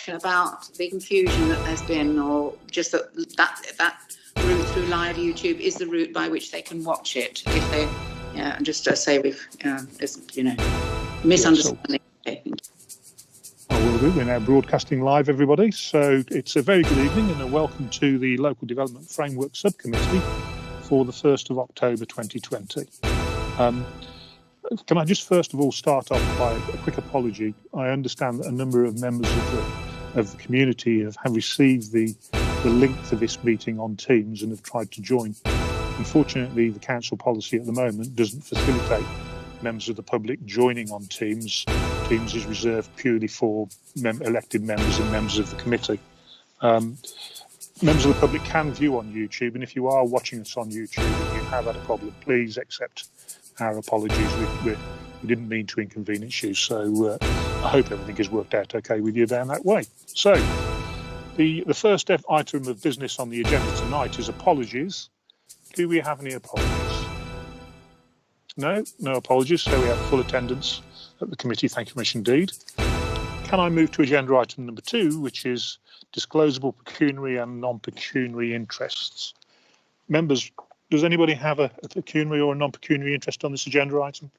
question about the confusion that there's been, or just that route through live YouTube is the route by which they can watch it if they, and just to say we've, misunderstanding. I will do. We're now broadcasting live, everybody. So it's a very good evening and a welcome to the Local Development Framework Subcommittee for the 1st of October 2020. Can I just first of all start off by a quick apology? I understand that a number of members of the community have received the link to this meeting on Teams and have tried to join. Unfortunately, the council policy at the moment doesn't facilitate members of the public joining on Teams. Teams is reserved purely for elected members and members of the committee. Members of the public can view on YouTube, and if you are watching us on YouTube and you have had a problem, please accept our apologies. We didn't mean to inconvenience you, so I hope everything has worked out okay with you down that way. So the first item of business on the agenda tonight is apologies. Do we have any apologies? No apologies, so we have full attendance at the committee. Thank you very much indeed. Can I move to agenda item number 2, which is disclosable pecuniary and non-pecuniary interests? Members, does anybody have a pecuniary or a non-pecuniary interest on this agenda item?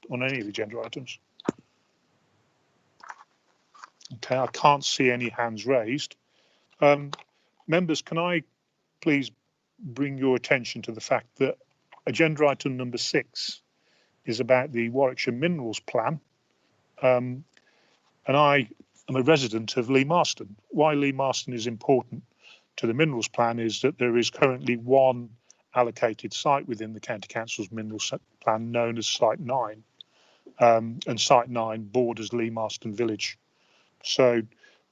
On any of the agenda items? Okay, I can't see any hands raised. Members, can I please bring your attention to the fact that agenda item number 6 is about the Warwickshire Minerals Plan. And I am a resident of Lee Marston. Why Lee Marston is important to the Minerals Plan is that there is currently one allocated site within the County Council's Minerals Plan known as Site 9. And Site 9 borders Lee Marston Village. So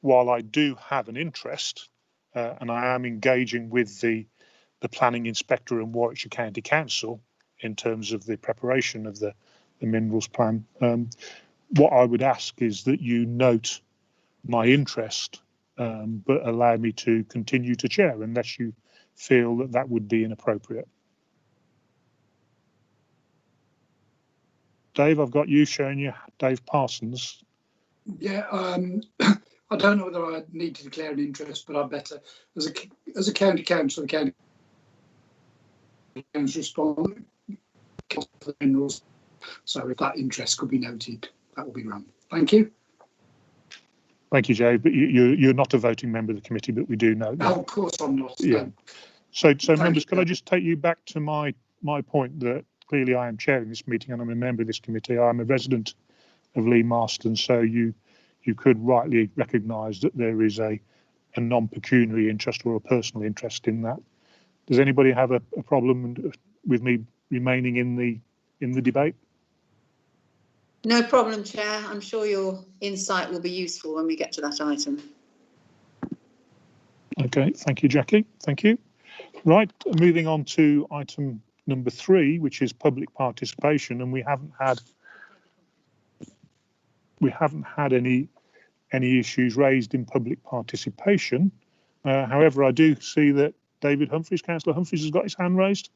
while I do have an interest and I am engaging with the planning inspector and Warwickshire County Council in terms of the preparation of the Minerals Plan, what I would ask is that you note my interest, but allow me to continue to chair unless you feel that that would be inappropriate. Dave, I've got you showing you, Dave Parsons. Yeah, I don't know whether I need to declare an interest, but I better, as a county council, the county council respond for the minerals. So if that interest could be noted, that will be run. Thank you. Thank you, Jay. But you're not a voting member of the committee, but we do know that. Oh, of course I'm not. Yeah. So members, can I just take you back to my point that clearly I am chairing this meeting and I'm a member of this committee. I'm a resident of Lee Marston, so you could rightly recognise that there is a non-pecuniary interest or a personal interest in that. Does anybody have a problem with me remaining in the debate? No problem, Chair. I'm sure your insight will be useful when we get to that item. Okay, thank you, Jackie. Thank you. Right, moving on to item number 3, which is public participation, and we haven't had any issues raised in public participation. However, I do see that David Humphreys, Councillor Humphreys, has got his hand raised.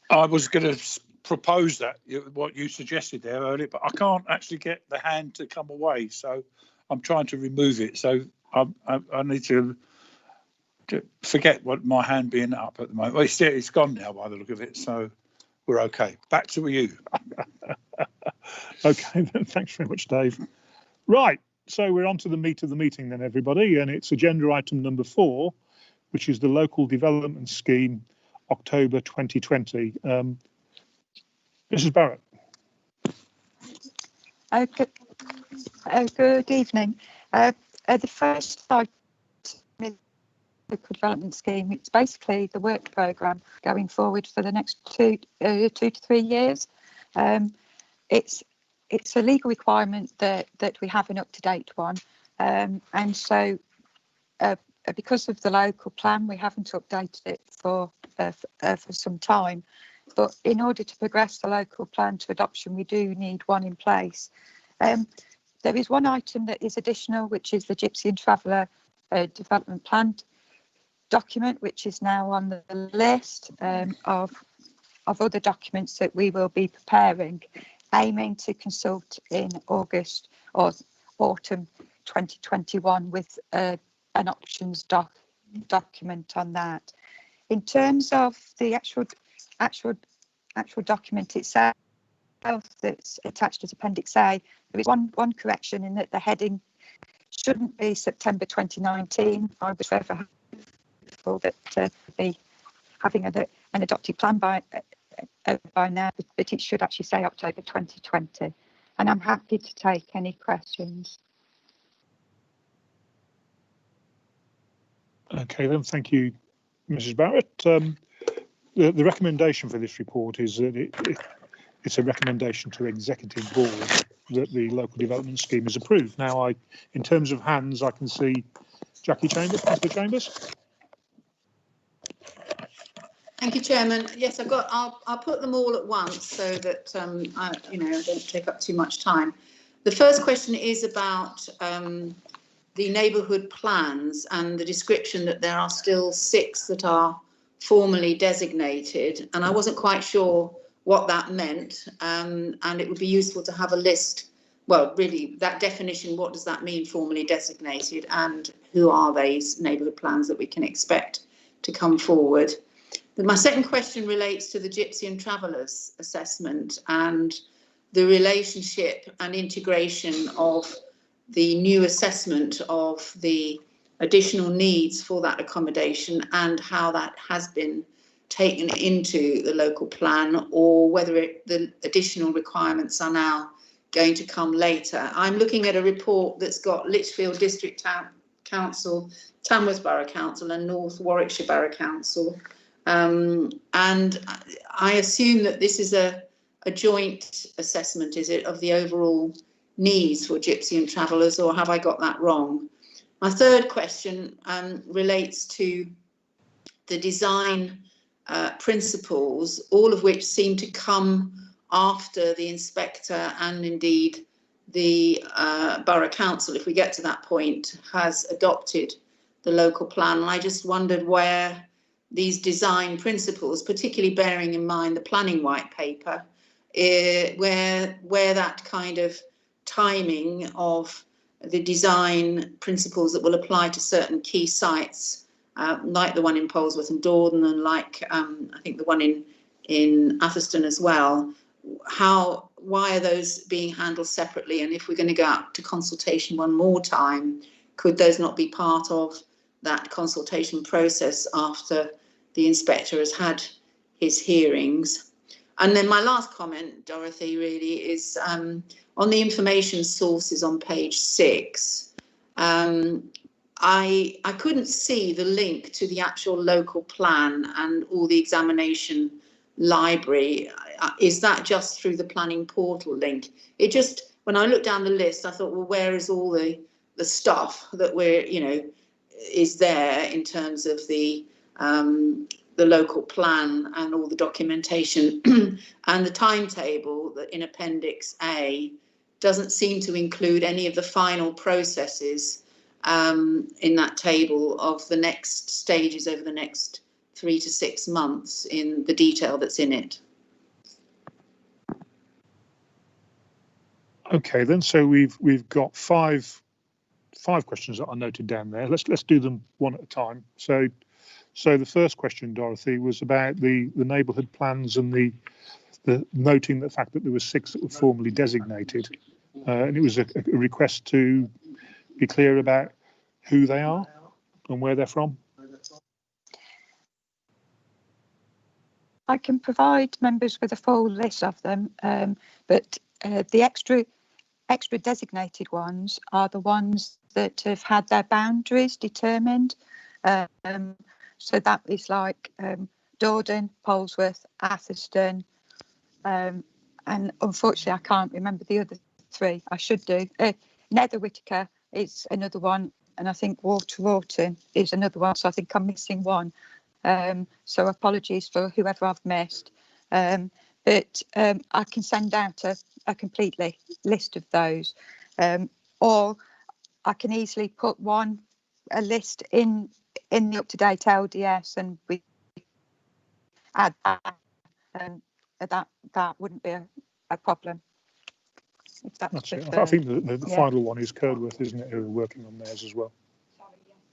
I was going to propose that, what you suggested there earlier, but I can't actually get the hand to come away, so I'm trying to remove it. So I need to forget what my hand being up at the moment. Well, it's gone now by the look of it, so we're okay. Back to you. Okay, then, thanks very much, Dave. Right, so we're on to the meat of the meeting then, everybody, and it's agenda item number 4, which is the Local Development Scheme, October 2020. Mrs. Barrett. Good evening. The first item is the Local Development Scheme. It's basically the work programme going forward for the next 2 to 3 years. It's a legal requirement that we have an up-to-date one, and so because of the local plan, we haven't updated it for some time. But in order to progress the local plan to adoption, we do need one in place. There is one item that is additional, which is the Gypsy and Traveller Development Plan document, which is now on the list of other documents that we will be preparing, aiming to consult in August or autumn 2021 with an options document on that. In terms of the actual document itself that's attached as Appendix A, there is one correction in that the heading shouldn't be September 2019. I was very hopeful that be having an adopted plan by now, but it should actually say October 2020. And I'm happy to take any questions. Okay, then, thank you, Mrs. Barrett. The recommendation for this report is that it's a recommendation to Executive Board that the local development scheme is approved. Now, in terms of hands, I can see Jackie Chambers, Councillor Chambers. Thank you, Chairman. Yes, I'll put them all at once so that I don't take up too much time. The first question is about the neighbourhood plans and the description that there are still 6 that are formally designated, and I wasn't quite sure what that meant, and it would be useful to have a list. Well, really, that definition, what does that mean, formally designated, and who are these neighbourhood plans that we can expect to come forward? But my second question relates to the Gypsy and Travellers assessment and the relationship and integration of the new assessment of the additional needs for that accommodation and how that has been taken into the local plan, or whether the additional requirements are now going to come later. I'm looking at a report that's got Lichfield District Council, Tamworth Borough Council and North Warwickshire Borough Council, and I assume that this is a joint assessment, is it, of the overall needs for Gypsy and Travellers, or have I got that wrong? My third question relates to the design principles, all of which seem to come after the inspector and indeed the Borough Council, if we get to that point, has adopted the local plan. And I just wondered where these design principles, particularly bearing in mind the planning white paper, where that kind of timing of the design principles that will apply to certain key sites, like the one in Polesworth and Dordon, and like I think the one in Atherstone as well. Why are those being handled separately? And if we're going to go out to consultation one more time, could those not be part of that consultation process after the inspector has had his hearings? And then my last comment, Dorothy, really is on the information sources on page 6. I couldn't see the link to the actual local plan and all the examination library. Is that just through the planning portal link? It just, when I looked down the list, I thought, well, where is all the stuff that is there in terms of the local plan and all the documentation and the timetable that in Appendix A doesn't seem to include any of the final processes in that table of the next stages over the next 3 to 6 months in the detail that's in it. Okay, then, so we've got five questions that I noted down there. Let's do them one at a time. So the first question, Dorothy, was about the neighbourhood plans and the noting the fact that there were 6 that were formally designated, and it was a request to be clear about who they are and where they're from. I can provide members with a full list of them, but the extra designated ones are the ones that have had their boundaries determined. So that is like Dordon, Polesworth, Atherstone, and unfortunately I can't remember the other 3. I should do. Nether Whittaker is another one, and I think Waterwroughton is another one, so I think I'm missing one. So apologies for whoever I've missed. But I can send out a complete list of those, or I can easily put a list in the up-to-date LDS, and we add that. That wouldn't be a problem. if that's That's it. I preferred. think the Yeah. final one is Curdworth, isn't it, who are working on theirs as well.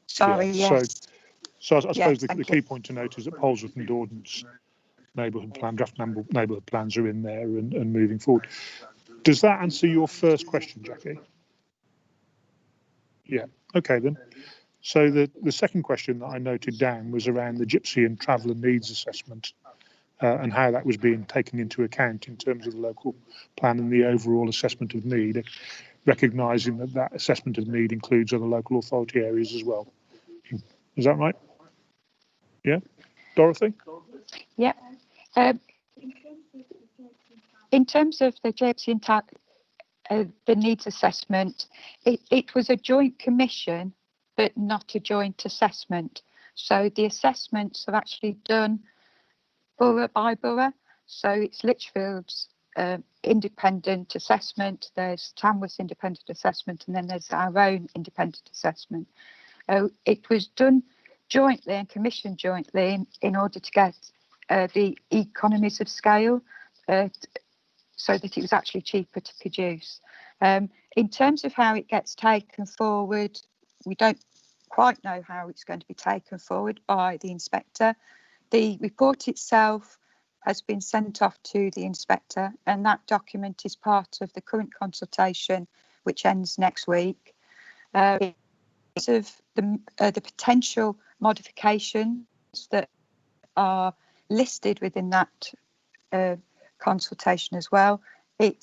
Sorry, Yeah, yes. So I suppose Yes, the thank key you. point to note is that Polesworth and Dorden's neighbourhood plan, draft neighbourhood plans are in there and moving forward. Does that answer your first question, Jackie? Yeah. Okay then. So the second question that I noted down was around the gypsy and traveller needs assessment and how that was being taken into account in terms of the local plan and the overall assessment of need, recognising that that assessment of need includes other local authority areas as well. Is that right? Yeah. Dorothy? Yeah. In terms of the gypsy and the needs assessment, it was a joint commission, but not a joint assessment. So the assessments are actually done borough by borough. So it's Lichfield's independent assessment, there's Tamworth's independent assessment, and then there's our own independent assessment. It was done jointly and commissioned jointly in order to get the economies of scale, so that it was actually cheaper to produce. In terms of how it gets taken forward, we don't quite know how it's going to be taken forward by the inspector. The report itself has been sent off to the inspector, and that document is part of the current consultation, which ends next week. Because of the potential modifications that are listed within that consultation as well, there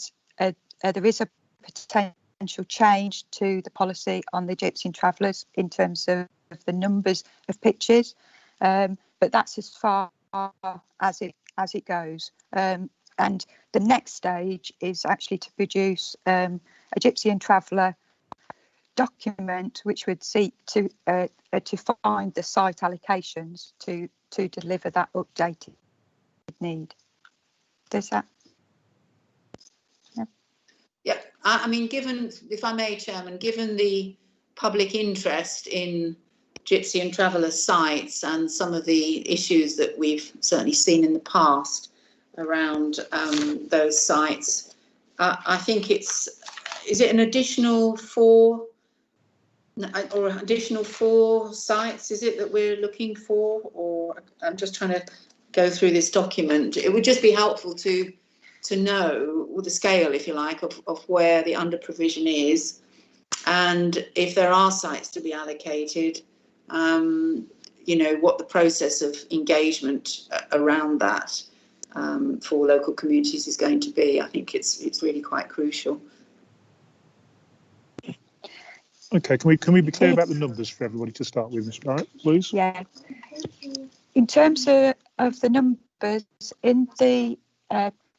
is a potential change to the policy on the gypsy and travellers in terms of the numbers of pitches, but that's as far as it goes. And the next stage is actually to produce a gypsy and traveller document, which would seek to find the site allocations to deliver that updated need. Does that? Yeah, I mean, given, if I may, Chairman, given the public interest in gypsy and traveller sites and some of the issues that we've certainly seen in the past around those sites, I think is it an additional 4 sites, is it, that we're looking for? Or I'm just trying to go through this document. It would just be helpful to know the scale, if you like, of where the under provision is, and if there are sites to be allocated, you know, what the process of engagement around that for local communities is going to be. I think it's really quite crucial. Okay, can we be clear about the numbers for everybody to start with, Ms. Barrett, please? Yeah. In terms of the numbers in the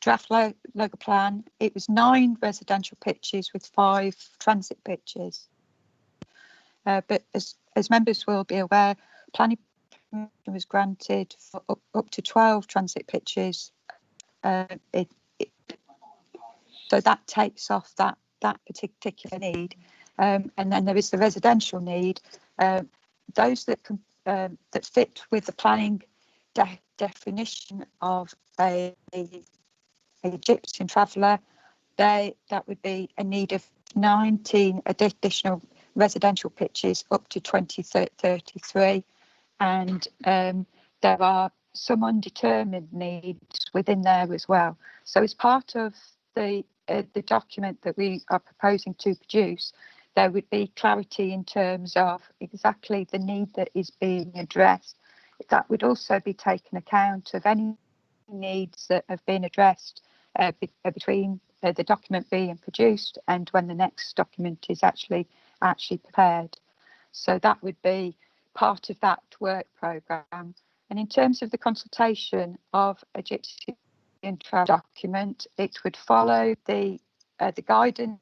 draft local plan, it was 9 residential pitches with 5 transit pitches. But as members will be aware, planning permission was granted for up to 12 transit pitches. So that takes off that particular need. And then there is the residential need. Those that fit with the planning definition of a gypsy and traveller, that would be a need of 19 additional residential pitches up to 2033, and there are some undetermined needs within there as well. So as part of the document that we are proposing to produce, there would be clarity in terms of exactly the need that is being addressed. That would also be taken account of any needs that have been addressed between the document being produced and when the next document is actually prepared. So that would be part of that work programme. And in terms of the consultation of a gypsy and travel document, it would follow the guidance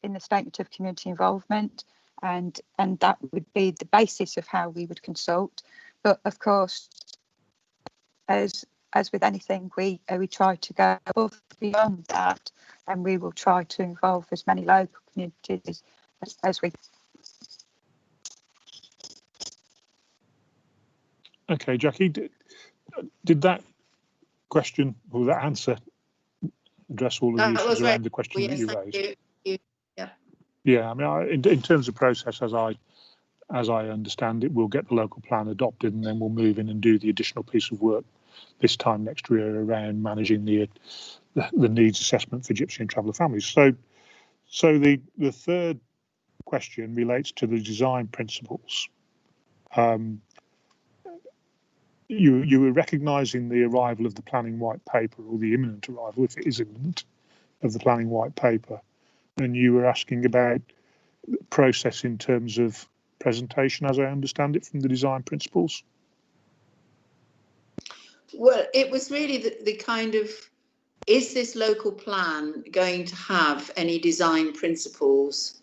in the statement of community involvement, and that would be the basis of how we would consult. But of course, as with anything, we try to go above and beyond that, and we will try to involve as many local communities as we. Okay, Jackie, did that question or that answer address all of the That was issues very around the question that yes, you thank raised. you. Yeah, I mean, in terms of process, as I understand it, we'll get the local plan adopted, and then we'll move in and do the additional piece of work this time next year around managing the needs assessment for gypsy and traveller families. So the third question relates to the design principles. You were recognising the arrival of the planning white paper, or the imminent arrival, if it is imminent, of the planning white paper, and you were asking about the process in terms of presentation, as I understand it from the design principles. Well, it was really the kind of, is this local plan going to have any design principles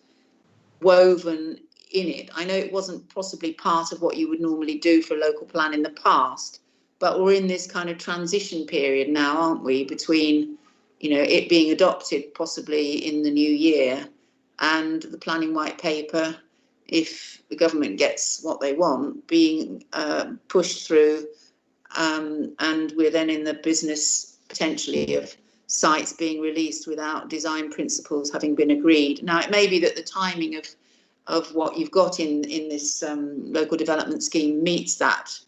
woven in it? I know it wasn't possibly part of what you would normally do for a local plan in the past, but we're in this kind of transition period now, aren't we, between, you know, it being adopted possibly in the new year and the planning white paper, if the government gets what they want, being pushed through, and we're then in the business potentially of sites being released without design principles having been agreed. Now, it may be that the timing of what you've got in this local development scheme meets that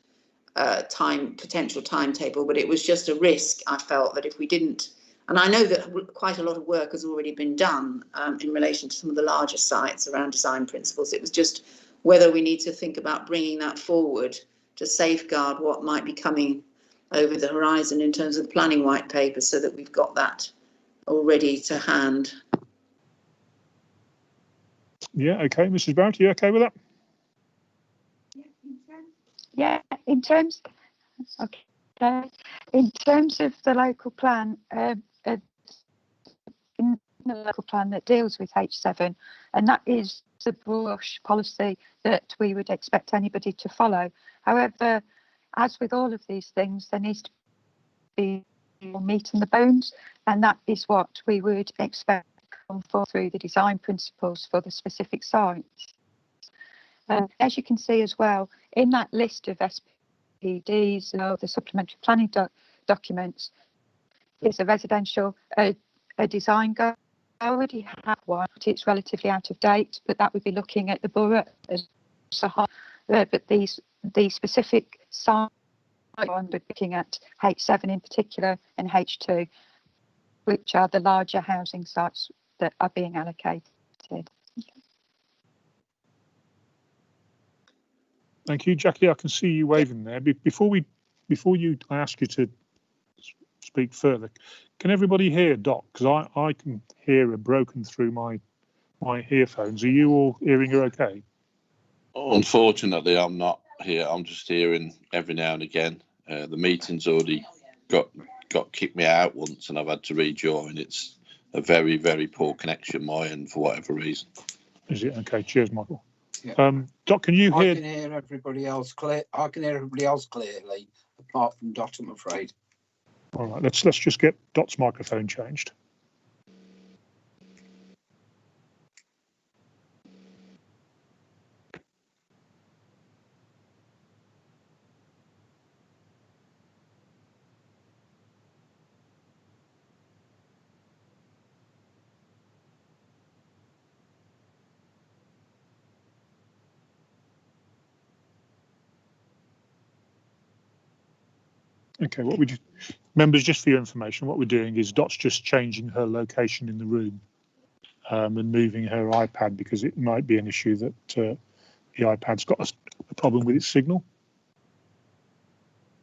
potential timetable, but it was just a risk, I felt, that if we didn't, and I know that quite a lot of work has already been done in relation to some of the larger sites around design principles. It was just whether we need to think about bringing that forward to safeguard what might be coming over the horizon in terms of the planning white paper, so that we've got that already to hand. Yeah, okay, Mrs. Barrett, are you okay with that? Yeah, in terms of the local plan, in the local plan that deals with H7, and that is the brush policy that we would expect anybody to follow. However, as with all of these things, there needs to be more meat in the bones, and that is what we would expect to come forward through the design principles for the specific sites. As you can see as well, in that list of SPDs, the supplementary planning documents, is a residential a design guide. I already have one, but it's relatively out of date, but that would be looking at the borough as a whole. But these specific sites, one would be looking at H7 in particular and H2, which are the larger housing sites that are being allocated. Thank you, Jackie. I can see you waving there. Before I ask you to speak further, can everybody hear Dot? Because I can hear her broken through my earphones. Are you all hearing her okay? Unfortunately, I'm not here. I'm just hearing every now and again. The meeting's already got kicked me out once, and I've had to rejoin. It's a very, very poor connection my end for whatever reason. Is it okay? Cheers, Michael. Yeah. Dot, can you hear? I can hear everybody else clear. I can hear everybody else clearly, apart from Dot, I'm afraid. All right, let's just get Dot's microphone changed. Okay, members, just for your information, what we're doing is Dot's just changing her location in the room and moving her iPad, because it might be an issue that the iPad's got a problem with its signal.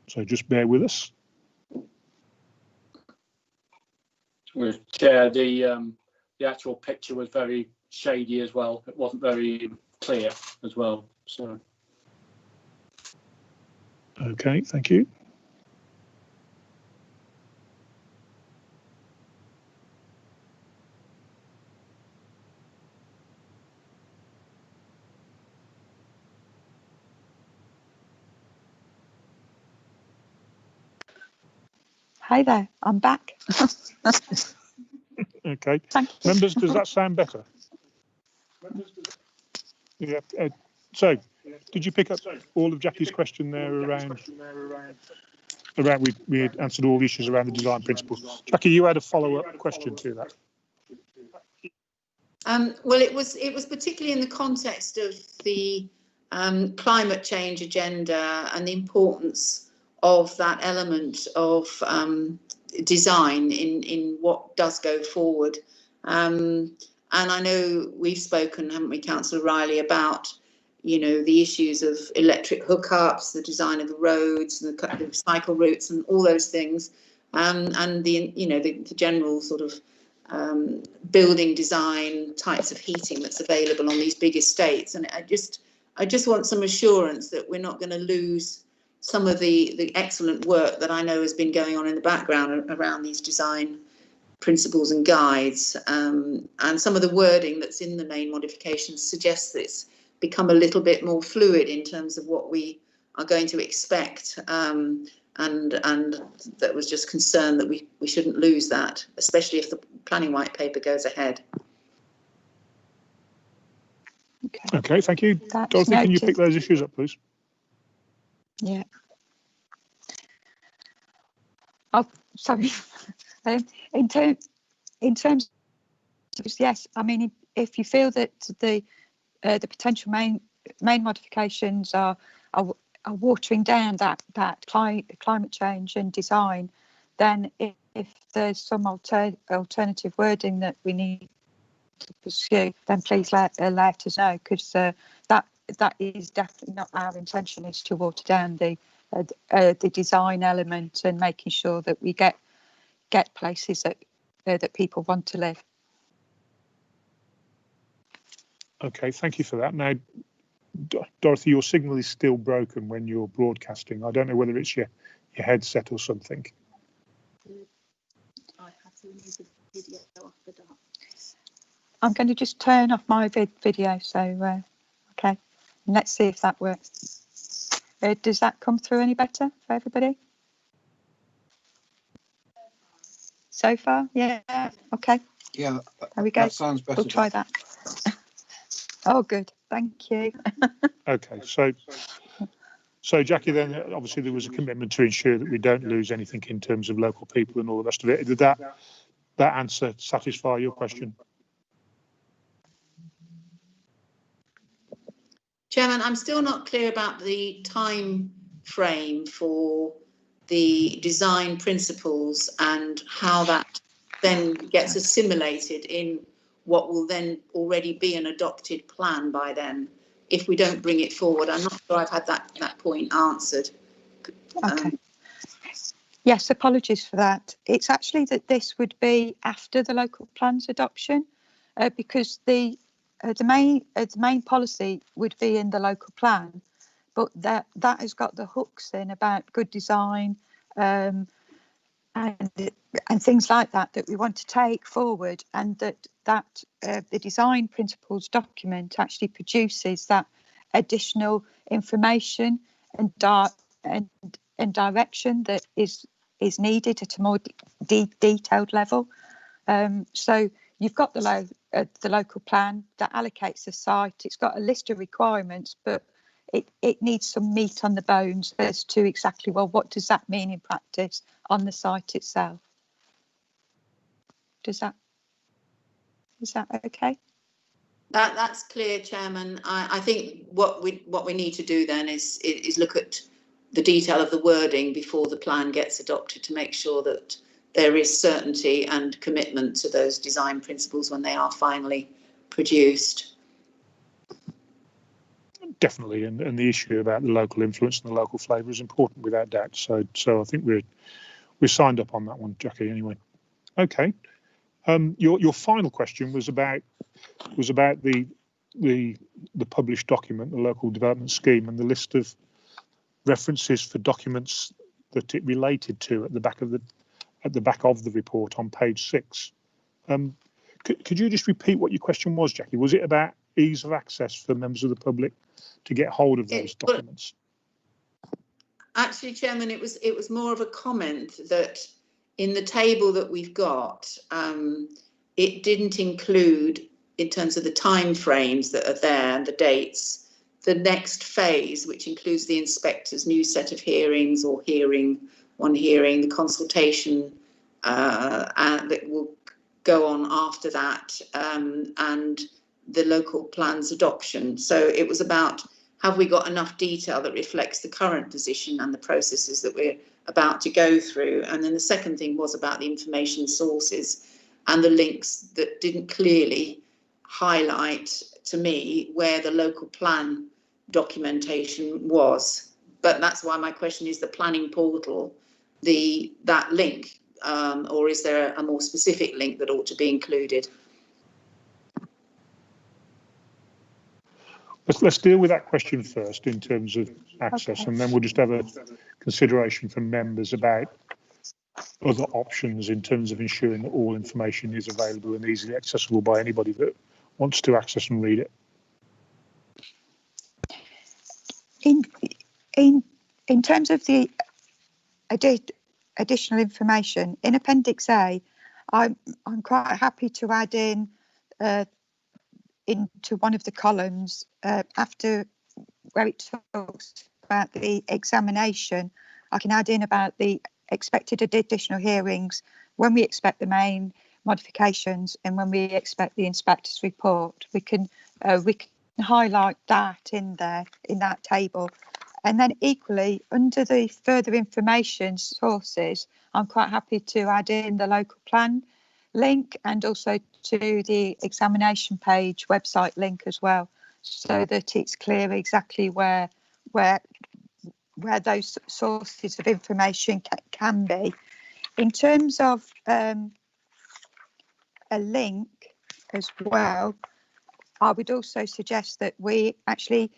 So just bear with us. Chair, the actual picture was very shady as well. It wasn't very clear as well. So. Okay, thank you. Hi there, I'm back. Okay, Thank you. members, does that sound better? Yeah. So, did you pick up all of Jackie's question there around around, we had answered all the issues around the design principles. Jackie, you had a follow-up question to that. Well, it was particularly in the context of the climate change agenda and the importance of that element of design in what does go forward. And I know we've spoken, haven't we, Councillor Riley, about, you know, the issues of electric hookups, the design of the roads, and the cycle routes, and all those things, and the, you know, the general sort of building design, types of heating that's available on these big estates. And I just want some assurance that we're not going to lose some of the excellent work that I know has been going on in the background around these design principles and guides, and some of the wording that's in the main modifications suggests that it's become a little bit more fluid in terms of what we are going to expect, and that was just concerned that we shouldn't lose that, especially if the planning white paper goes ahead. Okay, thank you. That's Dorothy, can you noted. pick those issues up, please? Yeah. Oh, sorry. In terms of, yes, I mean, if you feel that the potential main modifications are watering down that climate change and design, then if there's some alternative wording that we need to pursue, then please let us know, because that is definitely not our intention, is to water down the design element and making sure that we get places that people want to live. Okay, thank you for that. Now, Dorothy, your signal is still broken when you're broadcasting. I don't know whether it's your headset or something. I have to remove the video off the dock. I'm going to just turn off my video, so okay, and let's see if that works. Does that come through any better for everybody? So far, yeah, okay. Yeah, There we go. that sounds better. We'll try that. Oh, good, thank you. Okay, so Jackie, then obviously there was a commitment to ensure that we don't lose anything in terms of local people and all the rest of it. Did that answer satisfy your question? Chairman, I'm still not clear about the time frame for the design principles and how that then gets assimilated in what will then already be an adopted plan by then, if we don't bring it forward. I'm not sure I've had that point answered. Okay. Yes, apologies for that. It's actually that this would be after the local plan's adoption, because the main policy would be in the local plan, but that has got the hooks in about good design and things like that we want to take forward, and that the design principles document actually produces that additional information and direction that is needed at a more detailed level. So you've got the local plan that allocates the site. It's got a list of requirements, but it needs some meat on the bones as to exactly, well, what does that mean in practice on the site itself? Is that okay? That's clear, Chairman. I think what we need to do then is look at the detail of the wording before the plan gets adopted to make sure that there is certainty and commitment to those design principles when they are finally produced. Definitely, and the issue about the local influence and the local flavour is important without doubt. So I think we're signed up on that one, Jackie. Anyway, okay. Your final question was about the published document, the local development scheme, and the list of references for documents that it related to at the back of the report on page 6. Could you just repeat what your question was, Jackie? Was it about ease of access for members of the public to get hold of those documents? Actually, Chairman, it was more of a comment that in the table that we've got, it didn't include, in terms of the time frames that are there and the dates, the next phase, which includes the inspector's new set of hearings or hearing one hearing, the consultation and that will go on after that, and the local plan's adoption. So it was about, have we got enough detail that reflects the current position and the processes that we're about to go through? And then the second thing was about the information sources and the links that didn't clearly highlight to me where the local plan documentation was. But that's why my question is the planning portal, that link, or is there a more specific link that ought to be included? Let's deal with that question first in terms of access, Okay. and then we'll just have a consideration from members about other options in terms of ensuring that all information is available and easily accessible by anybody that wants to access and read it. In terms of the additional information in Appendix A, I'm quite happy to add in into one of the columns after where it talks about the examination. I can add in about the expected additional hearings, when we expect the main modifications, and when we expect the inspector's report. We can highlight that in there in that table. And then equally, under the further information sources, I'm quite happy to add in the local plan link and also to the examination page website link as well, so that it's clear exactly where those sources of information can be. In terms of a link as well, I would also suggest that we actually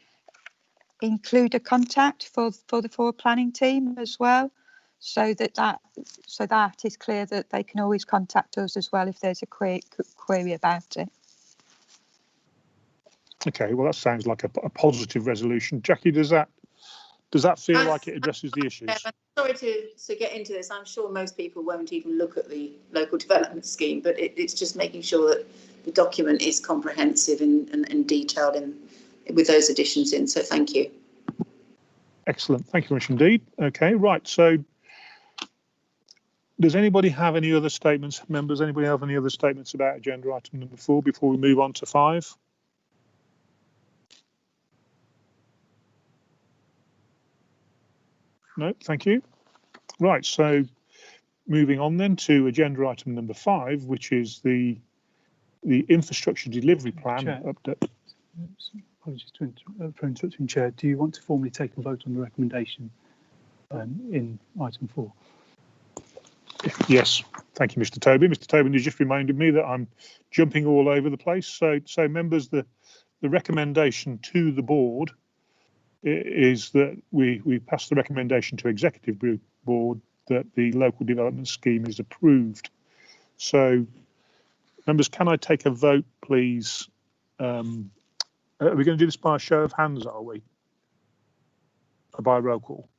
include a contact for the forward planning team as well, so that is clear that they can always contact us as well if there's a query about it. Okay, well, that sounds like a positive resolution. Jackie, does that feel like it addresses the issues? I'm sorry to get into this. I'm sure most people won't even look at the local development scheme, but it's just making sure that the document is comprehensive and detailed with those additions in. So thank you. Excellent. Thank you very much indeed. Okay, right. So does anybody have any other statements? Members, anybody have any other statements about agenda item number 4 before we move on to 5? No, thank you. Right, so moving on then to agenda item number 5, which is the infrastructure delivery plan update. Apologies for interrupting, Chair. Do you want to formally take a vote on the recommendation in item 4? Yes, thank you, Mr. Tobin. Mr. Tobin has just reminded me that I'm jumping all over the place. So members, the recommendation to the board is that we pass the recommendation to executive board that the local development scheme is approved. So members, can I take a vote, please? Are we going to do this by a show of hands, are we? Or by roll call?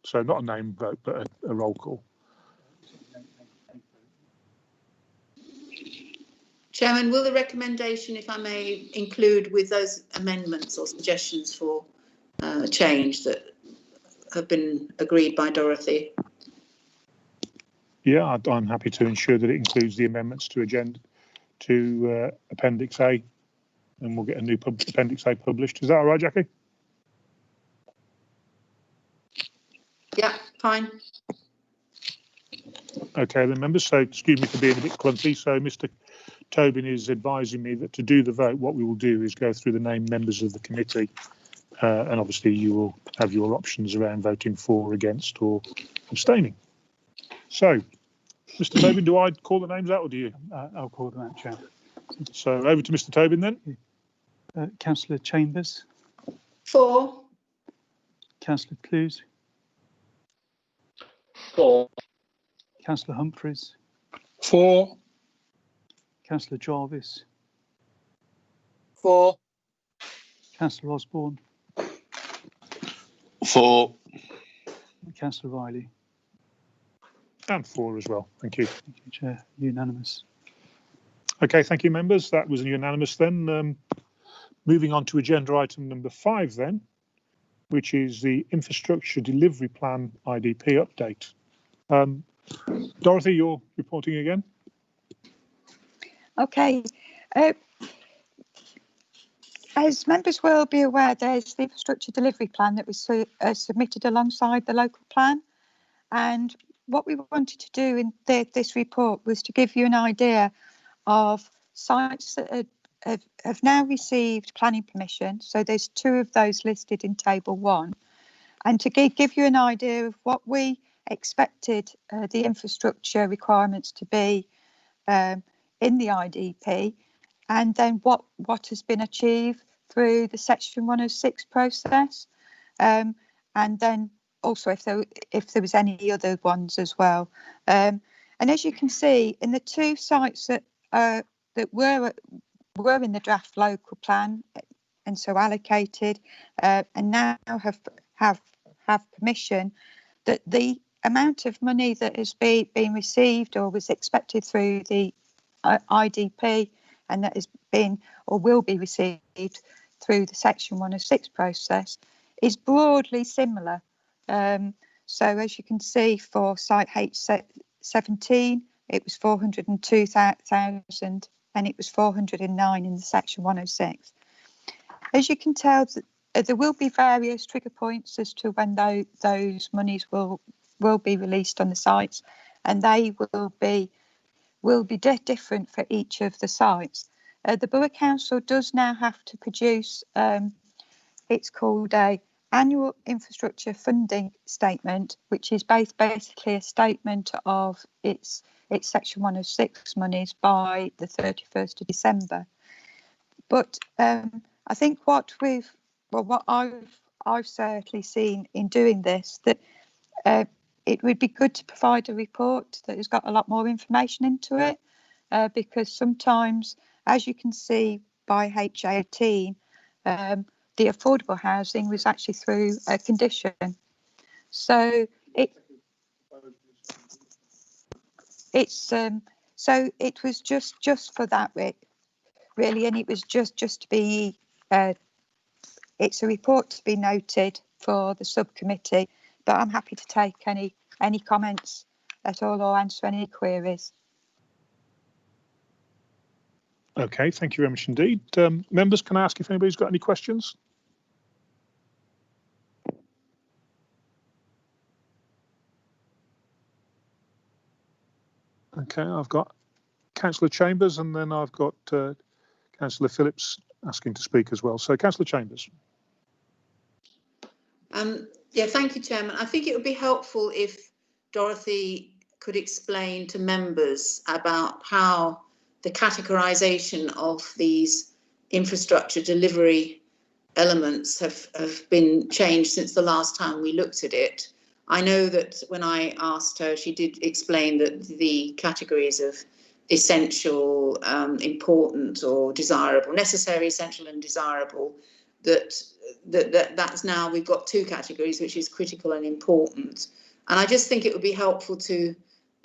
So not a name vote, but a roll call. Chairman, will the recommendation, if I may, include with those amendments or suggestions for change that have been agreed by Dorothy? Yeah, I'm happy to ensure that it includes the amendments to Appendix A, and we'll get a new Appendix A published. Is that all right, Jackie? Yeah, fine. Okay, then members, so excuse me for being a bit clunky. So Mr. Tobin is advising me that to do the vote, what we will do is go through the named members of the committee, and obviously you will have your options around voting for, against, or abstaining. So, Mr. Tobin, do I call the names out, or do you? I'll call them out, Chair. So over to Mr. Tobin then. Councillor Chambers. 4. Councillor Clues. 4. Councillor Humphreys. 4. Councillor Jarvis. 4. Councillor Osborne. 4. Councillor Riley. And 4 as well. Thank you. Thank you, Chair. Unanimous. Okay, thank you, members. That was unanimous then. Moving on to agenda item number 5 then, which is the infrastructure delivery plan IDP update. Dorothy, you're reporting again. Okay. As members will be aware, there's the infrastructure delivery plan that was submitted alongside the local plan. And what we wanted to do in this report was to give you an idea of sites that have now received planning permission. So there's 2 of those listed in table 1. And to give you an idea of what we expected the infrastructure requirements to be in the IDP, and then what has been achieved through the Section 106 process, and then also if there was any other ones as well. And as you can see, in the 2 sites that were in the draft local plan and so allocated, and now have permission, that the amount of money that has been received or was expected through the IDP, and that has been or will be received through the Section 106 process, is broadly similar. So as you can see, for site H17, it was 402,000 and it was 409 in the Section 106. As you can tell, there will be various trigger points as to when those monies will be released on the sites, and they will be different for each of the sites. The Borough Council does now have to produce, it's called a annual infrastructure funding statement, which is basically a statement of its Section 106 monies by the 31st of December. But I think what I've certainly seen in doing this, that it would be good to provide a report that has got a lot more information into it, because sometimes, as you can see by H18, the affordable housing was actually through a condition. So so it was just for that really, and it was just to be it's a report to be noted for the subcommittee, but I'm happy to take any comments at all or answer any queries. Okay, thank you very much indeed. Members, can I ask if anybody's got any questions? Okay, I've got Councillor Chambers, and then I've got Councillor Phillips asking to speak as well. So, Councillor Chambers. Yeah, thank you, Chairman. I think it would be helpful if Dorothy could explain to members about how the categorisation of these infrastructure delivery elements have been changed since the last time we looked at it. I know that when I asked her, she did explain that the categories of essential, important or desirable, necessary, essential and desirable, that's now we've got 2 categories, which is critical and important. And I just think it would be helpful to,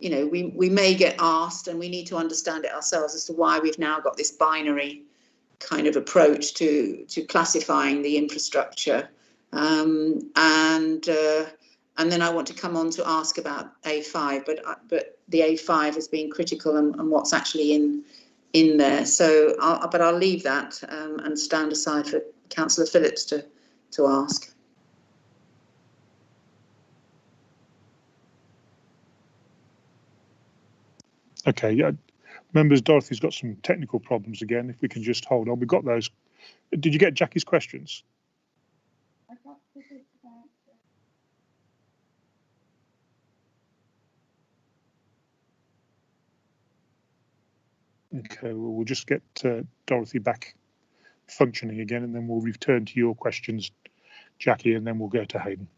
you know, we may get asked, and we need to understand it ourselves as to why we've now got this binary kind of approach to classifying the infrastructure. And then I want to come on to ask about A5, but the A5 has been critical and what's actually in there. So, I'll leave that and stand aside for Councillor Phillips to ask. Okay, yeah. Members, Dorothy's got some technical problems again. If we can just hold on. We've got those. Did you get Jackie's questions? Okay, well, we'll just get Dorothy back functioning again, and then we'll return to your questions, Jackie, and then we'll go to Hayden.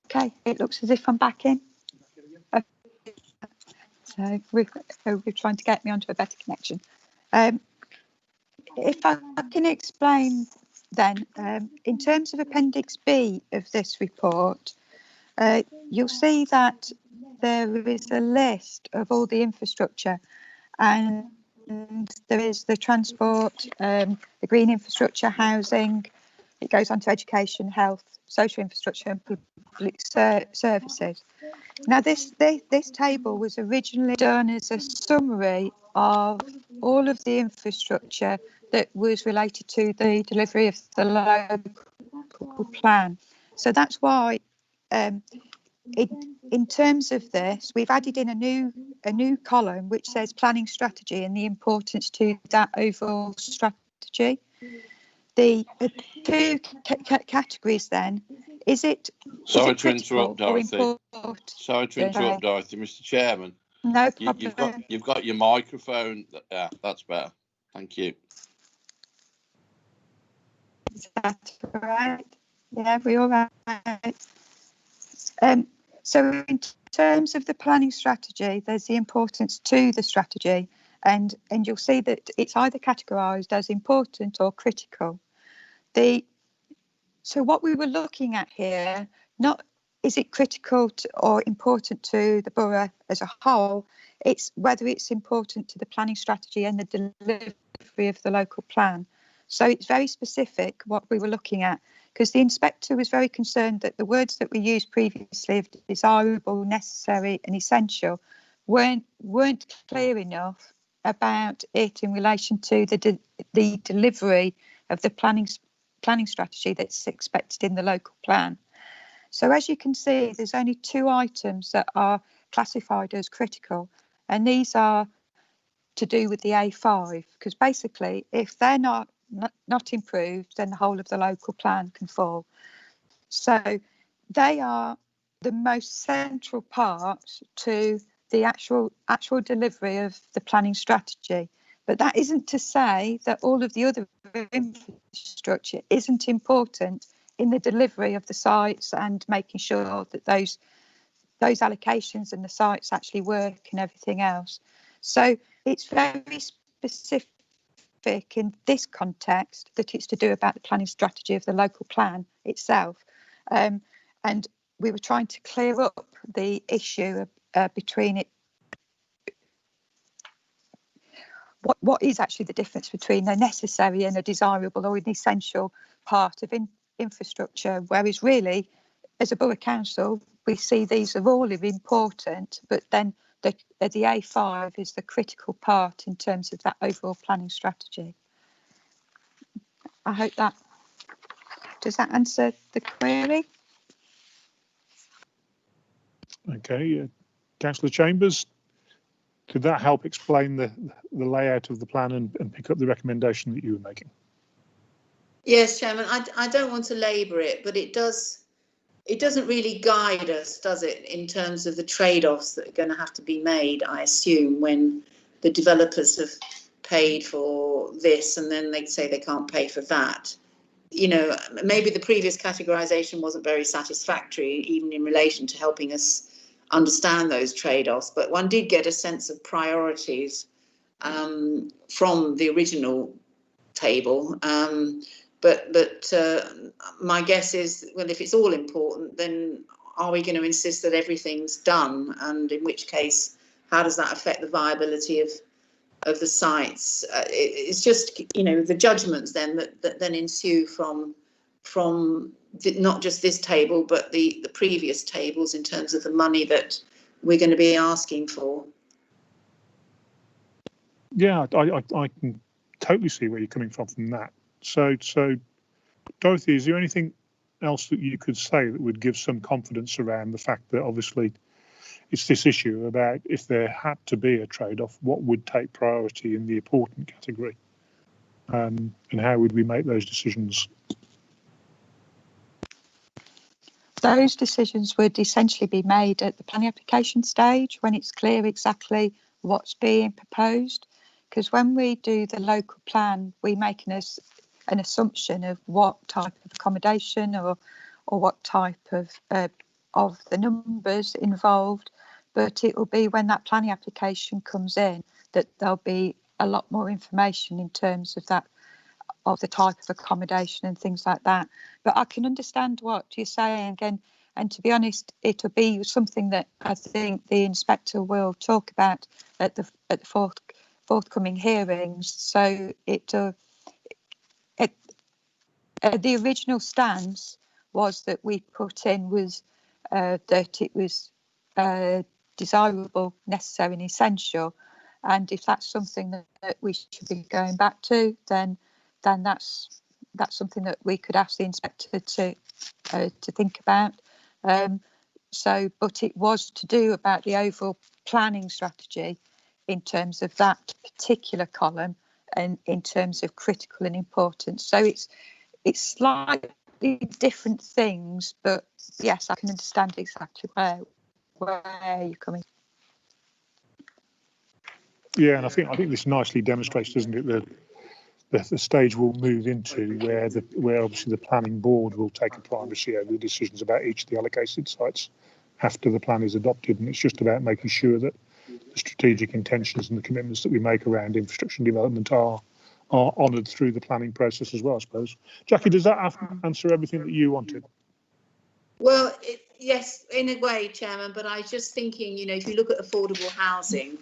Okay, it looks as if I'm back in. So we're trying to get me onto a better connection. If I can explain then, in terms of Appendix B of this report, you'll see that there is a list of all the infrastructure, and there is the transport, the green infrastructure, housing, it goes on to education, health, social infrastructure and public services. Now this table was originally done as a summary of all of the infrastructure that was related to the delivery of the local plan. So that's why in terms of this, we've added in a new column which says planning strategy and the importance to that overall strategy. The two categories then, is it Sorry to interrupt, or Dorothy. important? Sorry to interrupt, Dorothy. Mr. Chairman, No problem. you've got your microphone. Yeah, that's better. Thank you. Is that all right? Yeah, we all right. So in terms of the planning strategy, there's the importance to the strategy, and you'll see that it's either categorised as important or critical. So what we were looking at here, not is it critical to, or important to the borough as a whole, it's whether it's important to the planning strategy and the delivery of the local plan. So it's very specific what we were looking at, because the inspector was very concerned that the words that we used previously of desirable, necessary and essential weren't clear enough about it in relation to the delivery of the planning strategy that's expected in the local plan. So as you can see, there's only 2 items that are classified as critical, and these are to do with the A5, because basically if they're not improved, then the whole of the local plan can fall. So they are the most central part to the actual delivery of the planning strategy. But that isn't to say that all of the other infrastructure isn't important in the delivery of the sites and making sure that those allocations and the sites actually work and everything else. So it's very specific in this context that it's to do about the planning strategy of the local plan itself. And we were trying to clear up the issue between it. What is actually the difference between a necessary and a desirable or an essential part of infrastructure, whereas really, as a borough council, we see these are all important, but then the A5 is the critical part in terms of that overall planning strategy. I hope does that answer the query? Okay, Councillor Chambers, could that help explain the layout of the plan and pick up the recommendation that you were making? Yes, Chairman, I don't want to labour it, but it doesn't really guide us, does it, in terms of the trade-offs that are going to have to be made, I assume, when the developers have paid for this and then they say they can't pay for that. You know, maybe the previous categorisation wasn't very satisfactory, even in relation to helping us understand those trade-offs, but one did get a sense of priorities from the original table. But my guess is, well, if it's all important, then are we going to insist that everything's done? And in which case, how does that affect the viability of the sites? It's just, you know, the judgments then that then ensue from not just this table, but the previous tables in terms of the money that we're going to be asking for. Yeah, I can totally see where you're coming from that. So, Dorothy, is there anything else that you could say that would give some confidence around the fact that obviously it's this issue about if there had to be a trade-off, what would take priority in the important category, and how would we make those decisions? Those decisions would essentially be made at the planning application stage when it's clear exactly what's being proposed. Because when we do the local plan, we make an assumption of what type of accommodation or what type of of the numbers involved, but it will be when that planning application comes in that there'll be a lot more information in terms of that, of the type of accommodation and things like that. But I can understand what you're saying, and to be honest, it'll be something that I think the inspector will talk about at the forthcoming hearings. So the original stance was that we put in was that it was desirable, necessary and essential. And if that's something that we should be going back to, then that's something that we could ask the inspector to think about. But it was to do about the overall planning strategy in terms of that particular column and in terms of critical and important. So it's slightly different things, but yes, I can understand exactly where you're coming. Yeah, and I think this nicely demonstrates, doesn't it, the stage we'll move into where obviously the planning board will take a primacy over the decisions about each of the allocated sites after the plan is adopted, and it's just about making sure that the strategic intentions and the commitments that we make around infrastructure and development are honoured through the planning process as well, I suppose. Jackie, does that answer everything that you wanted? Well, yes, in a way, Chairman, but I was just thinking, if you look at affordable housing,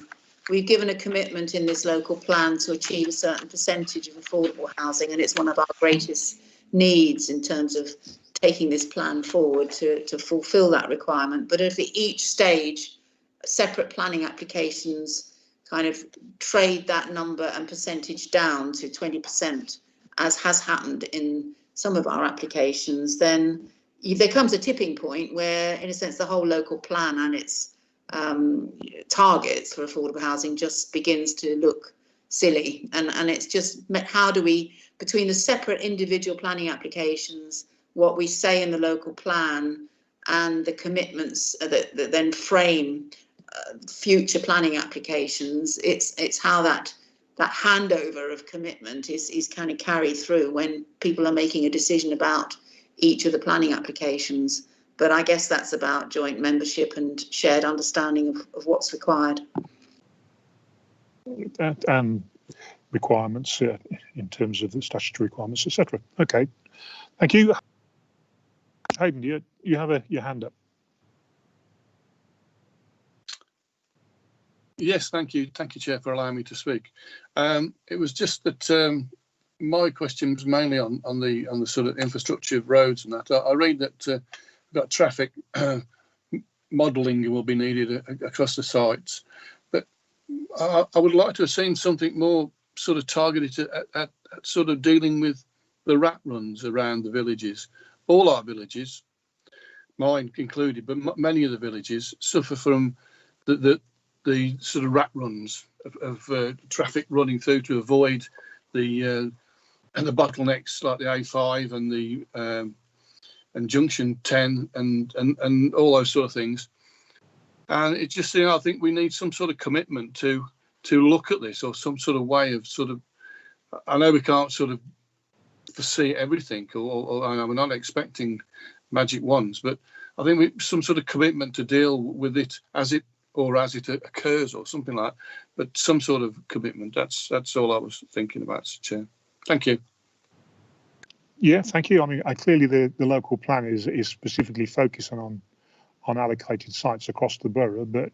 we've given a commitment in this local plan to achieve a certain percentage of affordable housing, and it's one of our greatest needs in terms of taking this plan forward to fulfil that requirement. But if at each stage, separate planning applications kind of trade that number and percentage down to 20%, as has happened in some of our applications, then there comes a tipping point where, in a sense, the whole local plan and its targets for affordable housing just begins to look silly. And it's just, how do we, between the separate individual planning applications, what we say in the local plan and the commitments that then frame future planning applications, it's how that handover of commitment is kind of carried through when people are making a decision about each of the planning applications. But I guess that's about joint membership and shared understanding of what's required. And requirements in terms of the statutory requirements, etc. Okay, thank you. Hayden, you have your hand up. Yes, thank you, Chair, for allowing me to speak. It was just that my question was mainly on the sort of infrastructure of roads and that. I read that that traffic modelling will be needed across the sites, but I would like to have seen something more sort of targeted at sort of dealing with the rat runs around the villages. All our villages, mine included, but many of the villages suffer from the sort of rat runs of traffic running through to avoid the bottlenecks like the A5 and the and Junction 10 and all those sort of things. And it's just, I think we need some sort of commitment to look at this, or some sort of way of sort of, I know we can't sort of foresee everything, or we're not expecting magic wands, but I think some sort of commitment to deal with it as it occurs, or something like that. But some sort of commitment. That's all I was thinking about, Chair. Thank you. Yeah, thank you. I mean, clearly the local plan is specifically focusing on allocated sites across the borough, but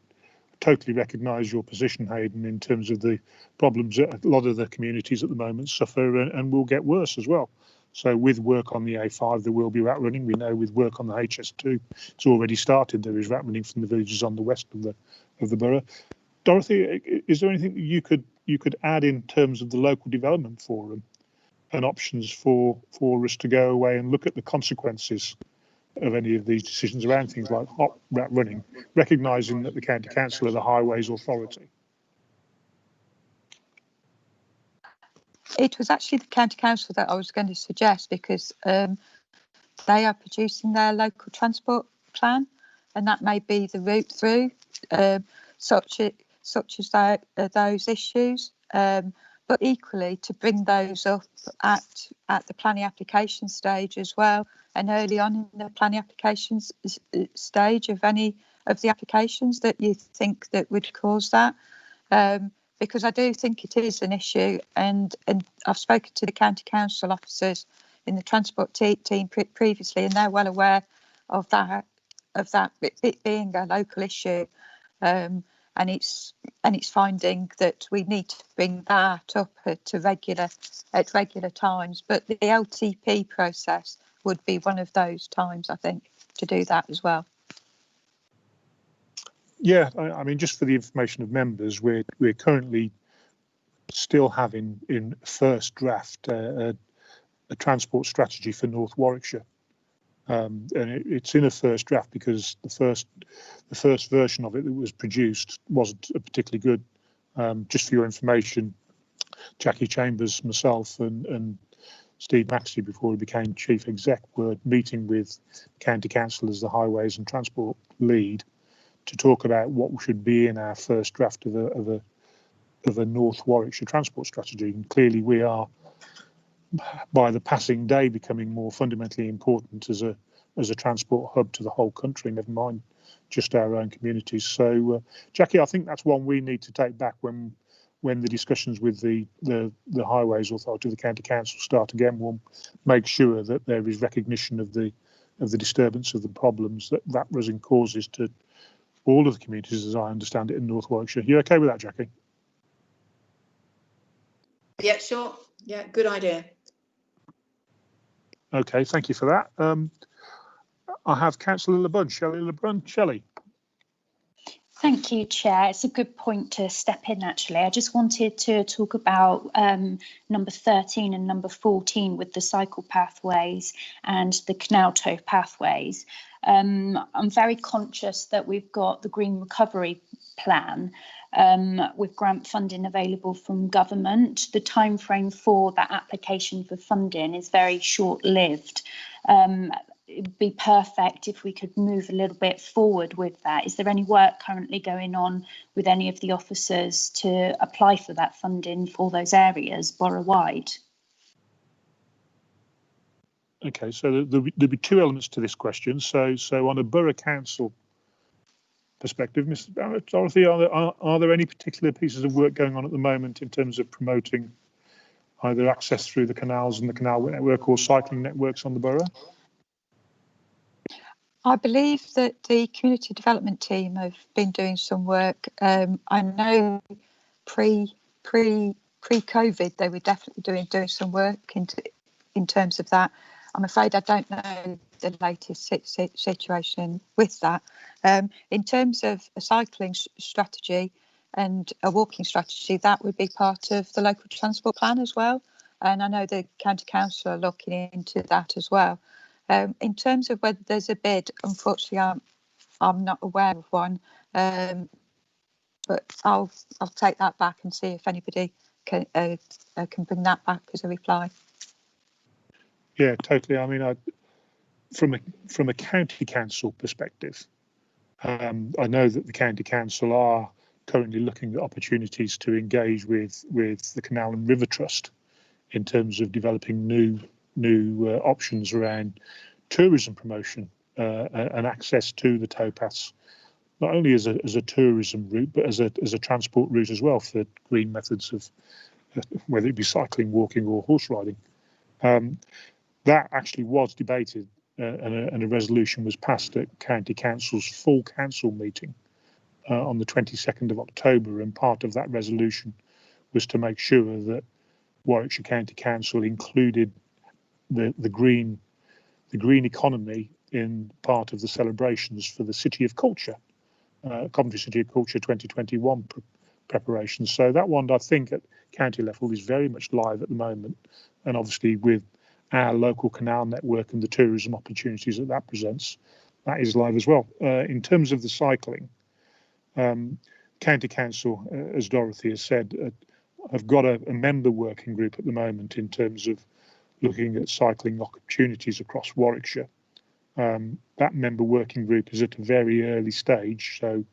totally recognise your position, Hayden, in terms of the problems that a lot of the communities at the moment suffer and will get worse as well. So with work on the A5, there will be rat running. We know with work on the HS2, it's already started. There is rat running from the villages on the west of the borough. Dorothy, is there anything that you could add in terms of the local development forum and options for us to go away and look at the consequences of any of these decisions around things like hot rat running, recognising that the county council are the highways authority? It was actually the county council that I was going to suggest, because they are producing their local transport plan, and that may be the route through such as those issues. But but equally to bring those up at the planning application stage as well, and early on in the planning applications stage of any of the applications that you think that would cause that. Because I do think it is an issue, and I've spoken to the county council officers in the transport team previously, and they're well aware of that it being a local issue, and it's finding that we need to bring that up at regular times. But the LTP process would be one of those times, I think, to do that as well. Yeah, I mean, just for the information of members, we're currently still having in first draft a transport strategy for North Warwickshire, and it's in a first draft because the first version of it that was produced wasn't particularly good. Just for your information, Jackie Chambers, myself, and Steve Maxey, before he became chief exec, were meeting with county council as the highways and transport lead to talk about what should be in our first draft of a North Warwickshire transport strategy. And clearly we are, by the passing day, becoming more fundamentally important as a transport hub to the whole country, never mind just our own communities. So Jackie, I think that's one we need to take back when the discussions with the Highways Authority, the County Council, start again. We'll make sure that there is recognition of the disturbance of the problems that resin causes to all of the communities, as I understand it, in North Warwickshire. You okay with that, Jackie? Yeah, sure. Yeah, good idea. Okay, thank you for that. I have Councillor LeBrun, Shelley LeBrun. Shelley. Thank you, Chair. It's a good point to step in, actually. I just wanted to talk about number 13 and number 14 with the cycle pathways and the canal tow pathways. I'm very conscious that we've got the Green Recovery Plan with grant funding available from government. The timeframe for that application for funding is very short-lived. It'd be perfect if we could move a little bit forward with that. Is there any work currently going on with any of the officers to apply for that funding for those areas borough-wide? Okay, so there'll be two elements to this question. So on a borough council perspective, Ms. Dorothy, are there any particular pieces of work going on at the moment in terms of promoting either access through the canals and the canal network or cycling networks on the borough? I believe that the community development team have been doing some work. I know pre-COVID they were definitely doing some work in terms of that. I'm afraid I don't know the latest situation with that. In terms of a cycling strategy and a walking strategy, that would be part of the local transport plan as well. And I know the county council are looking into that as well. In terms of whether there's a bid, unfortunately, I'm not aware of one, but I'll take that back and see if anybody can bring that back as a reply. Yeah, totally. I mean, from a county council perspective, I know that the county council are currently looking at opportunities to engage with the Canal and River Trust in terms of developing new options around tourism promotion and access to the towpaths, not only as a tourism route but as a transport route as well for green methods of whether it be cycling, walking or horse riding. That actually was debated and a resolution was passed at County Council's full council meeting on the 22nd of October, and part of that resolution was to make sure that Warwickshire County Council included the green economy in part of the celebrations for the City of Culture, Coventry City of Culture 2021 preparations. So that one, I think, at county level is very much live at the moment, and obviously with our local canal network and the tourism opportunities that presents, that is live as well. In terms of the cycling, County Council, as Dorothy has said, have got a member working group at the moment in terms of looking at cycling opportunities across Warwickshire. That member working group is at a very early stage, so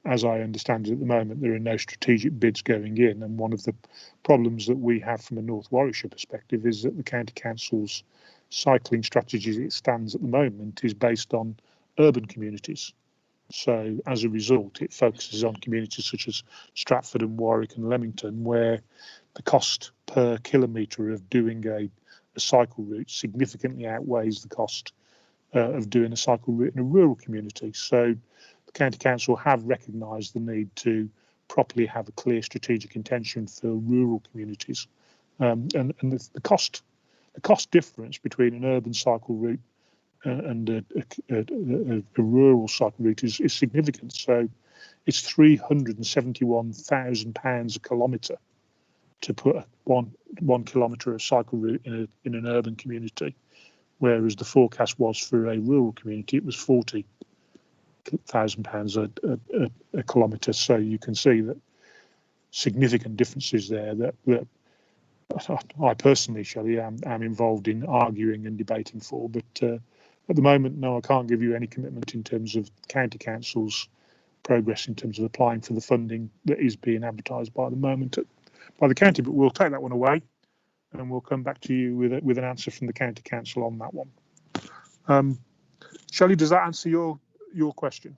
as I understand it at the moment, there are no strategic bids going in, and one of the problems that we have from a North Warwickshire perspective is that the County Council's cycling strategy as it stands at the moment is based on urban communities. So as a result, it focuses on communities such as Stratford and Warwick and Leamington, where the cost per kilometre of doing a cycle route significantly outweighs the cost of doing a cycle route in a rural community. So the County Council have recognised the need to properly have a clear strategic intention for rural communities, and the cost difference between an urban cycle route and a rural cycle route is significant. So it's £371,000 a kilometre to put one kilometre of cycle route in an urban community, whereas the forecast was for a rural community it was £40,000 a kilometre. So you can see that significant differences there that I personally, Shelley, am involved in arguing and debating for, but at the moment, no, I can't give you any commitment in terms of County Council's progress in terms of applying for the funding that is being advertised by the moment by the county, but we'll take that one away and we'll come back to you with an answer from the County Council on that one. Shelley, does that answer your question?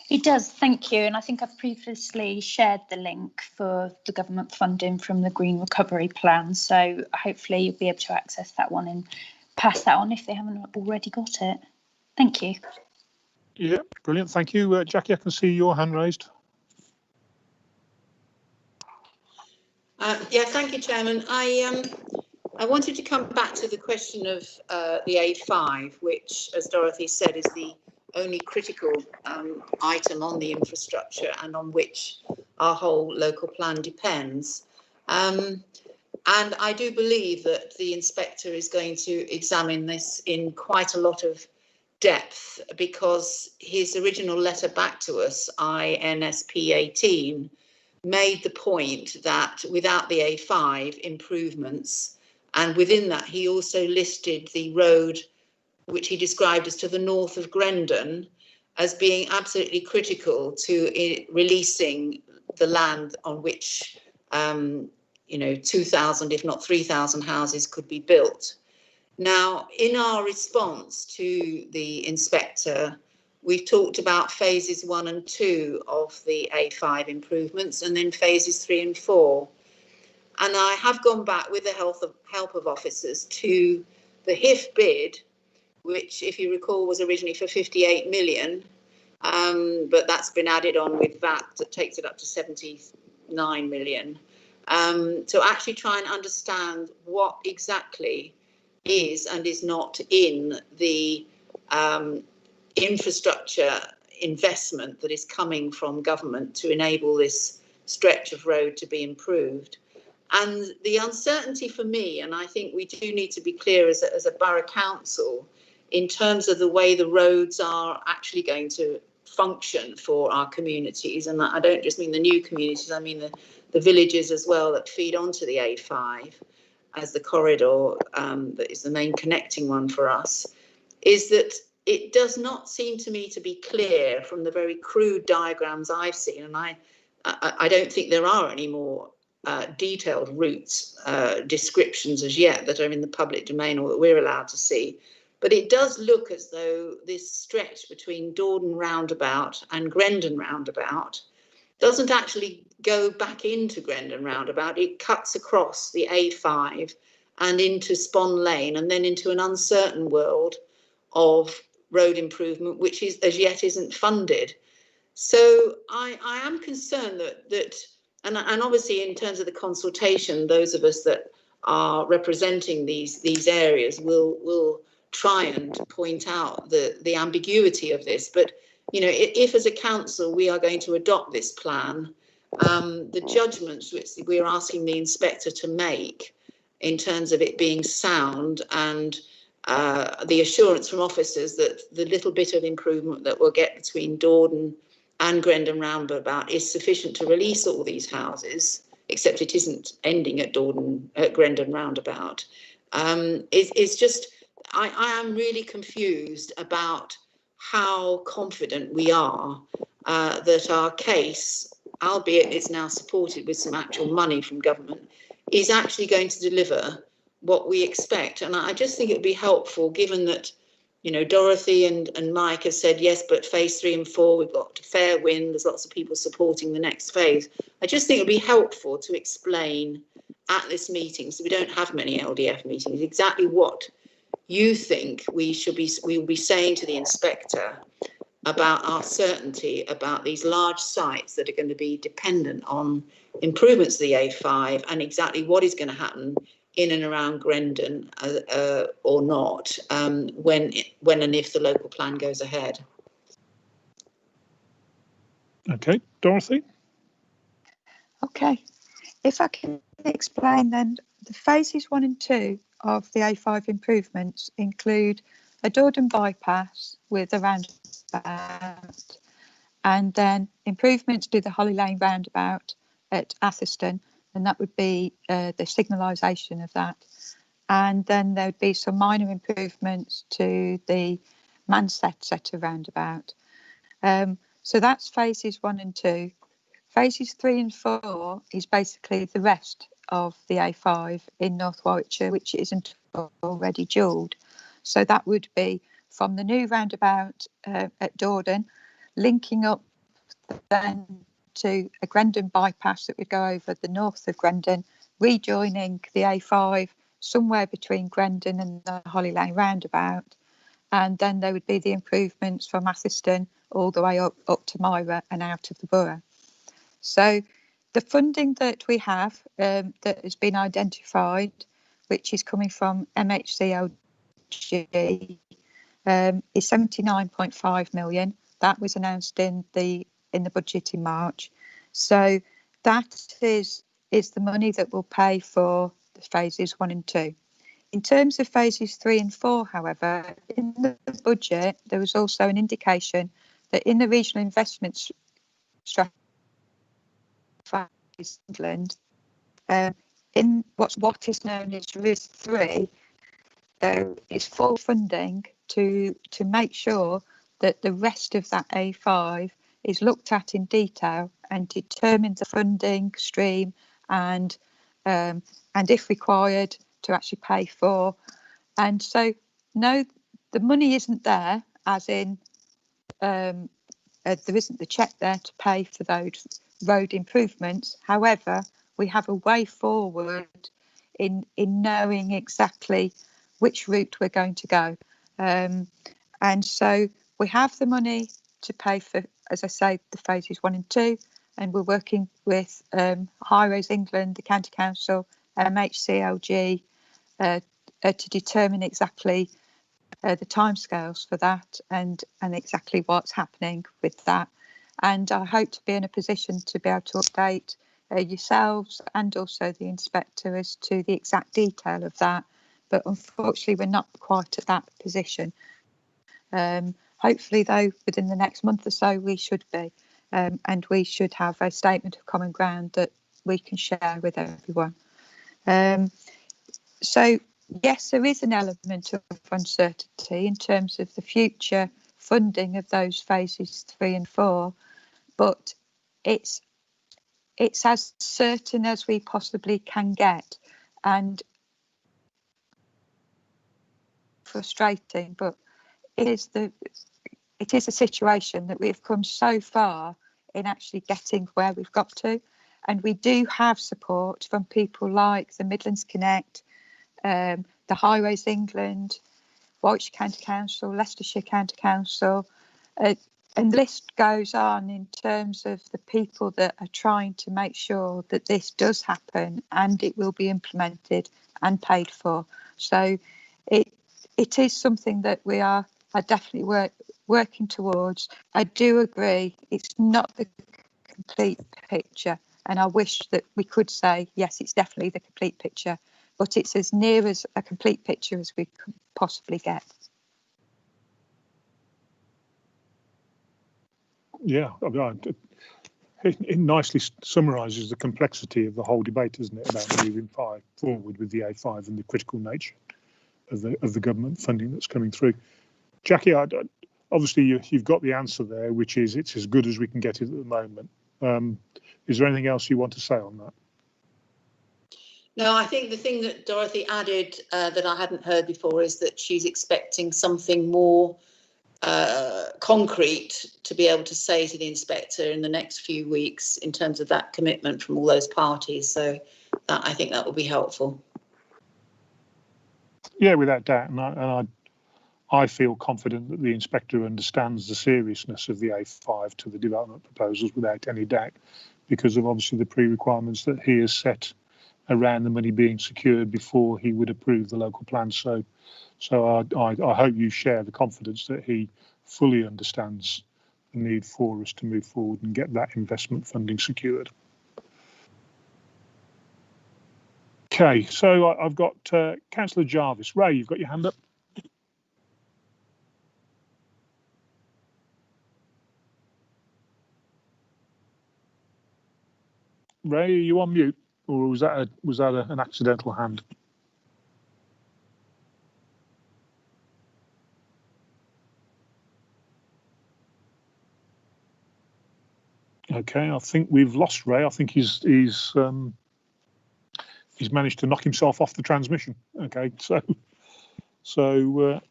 It does, thank you. And I think I've previously shared the link for the government funding from the Green Recovery Plan. So hopefully you'll be able to access that one and pass that on if they haven't already got it. Thank you. Yeah, brilliant. Thank you. Jackie, I can see your hand raised. Yeah, thank you, Chairman. I wanted to come back to the question of the A5, which, as Dorothy said, is the only critical item on the infrastructure and on which our whole local plan depends. And I do believe that the inspector is going to examine this in quite a lot of depth, because his original letter back to us, INSP 18, made the point that without the A5 improvements, and within that he also listed the road which he described as to the north of Grendon as being absolutely critical to releasing the land on which 2,000 if not 3,000 houses could be built. Now, in our response to the inspector, we've talked about phases 1 and 2 of the A5 improvements, and then phases 3 and 4. And I have gone back with the help of officers to the HIF bid, which, if you recall, was originally for 58 million, but that's been added on with VAT that takes it up to 79 million. To actually try and understand what exactly is and is not in the infrastructure investment that is coming from government to enable this stretch of road to be improved. And the uncertainty for me, and I think we do need to be clear as a borough council in terms of the way the roads are actually going to function for our communities, and I don't just mean the new communities, I mean the villages as well that feed onto the A5 as the corridor that is the main connecting one for us, is that it does not seem to me to be clear from the very crude diagrams I've seen, and I don't think there are any more detailed routes descriptions as yet that are in the public domain or that we're allowed to see. But it does look as though this stretch between Dordon Roundabout and Grendon Roundabout doesn't actually go back into Grendon Roundabout. It cuts across the A5 and into Spon Lane and then into an uncertain world of road improvement, which is as yet isn't funded. So I am concerned that and obviously in terms of the consultation, those of us that are representing these areas will try and point out the ambiguity of this. But, you know, if as a council we are going to adopt this plan, the judgments which we're asking the inspector to make in terms of it being sound and the assurance from officers that the little bit of improvement that we'll get between Dordon and Grendon Roundabout is sufficient to release all these houses, except it isn't ending at Grendon Roundabout, is just, I am really confused about how confident we are that our case, albeit it's now supported with some actual money from government, is actually going to deliver what we expect. And I just think it would be helpful, given that, you know, Dorothy and Mike have said, yes, but phase 3 and 4, we've got a fair win. There's lots of people supporting the next phase. I just think it would be helpful to explain at this meeting, so we don't have many LDF meetings, exactly what you think we will be saying to the inspector about our certainty about these large sites that are going to be dependent on improvements to the A5, and exactly what is going to happen in and around Grendon or not when and if the local plan goes ahead. Okay, Dorothy? Okay, if I can explain then, the phases 1 and 2 of the A5 improvements include a Dordon bypass with a roundabout, and then improvements to the Holly Lane roundabout at Atherstone, and that would be the signalisation of that. And then there would be some minor improvements to the Manchester roundabout. So that's phases 1 and 2. Phases 3 and 4 is basically the rest of the A5 in North Warwickshire, which isn't already dualled. So that would be from the new roundabout at Dordon, linking up then to a Grendon bypass that would go over the north of Grendon, rejoining the A5 somewhere between Grendon and the Holly Lane roundabout. And then there would be the improvements from Atherstone all the way up to Myra and out of the borough. So the funding that we have that has been identified, which is coming from MHCLG, is 79.5 million. That was announced in the budget in March. So that is the money that will pay for the phases 1 and 2. In terms of phases 3 and 4, however, in the budget, there was also an indication that in the regional investment strategy for England, in what is known as RIS 3, there is full funding to make sure that the rest of that A5 is looked at in detail and determine the funding stream and if required to actually pay for. And so no, the money isn't there, as in there isn't the cheque there to pay for those road improvements. However, we have a way forward in knowing exactly which route we're going to go. And so we have the money to pay for, as I say, the phases 1 and 2, and we're working with Highways England, the County Council, MHCLG to determine exactly the timescales for that and exactly what's happening with that. And I hope to be in a position to be able to update yourselves and also the inspector as to the exact detail of that. But unfortunately, we're not quite at that position. Hopefully, though, within the next month or so, we should be. And we should have a statement of common ground that we can share with everyone. So, yes, there is an element of uncertainty in terms of the future funding of those phases 3 and 4, but it's as certain as we possibly can get. And frustrating, but it is a situation that we've come so far in actually getting where we've got to, and we do have support from people like the Midlands Connect, the Highways England, Warwickshire County Council, Leicestershire County Council, and the list goes on in terms of the people that are trying to make sure that this does happen and it will be implemented and paid for. So it is something that we are definitely working towards. I do agree it's not the complete picture, and I wish that we could say, yes, it's definitely the complete picture, but it's as near as a complete picture as we could possibly get. Yeah, it nicely summarises the complexity of the whole debate, isn't it, about moving forward with the A5 and the critical nature of the government funding that's coming through. Jackie, obviously you've got the answer there, which is it's as good as we can get it at the moment. Is there anything else you want to say on that? No, I think the thing that Dorothy added that I hadn't heard before is that she's expecting something more concrete to be able to say to the inspector in the next few weeks in terms of that commitment from all those parties. So I think that will be helpful. Yeah, without doubt, and I feel confident that the inspector understands the seriousness of the A5 to the development proposals without any doubt, because of obviously the pre-requirements that he has set around the money being secured before he would approve the local plan. So I hope you share the confidence that he fully understands the need for us to move forward and get that investment funding secured. Okay, so I've got Councillor Jarvis. Ray, you've got your hand up. Ray, are you on mute, or was that an accidental hand? Okay, I think we've lost Ray. I think he's managed to knock himself off the transmission. Okay, so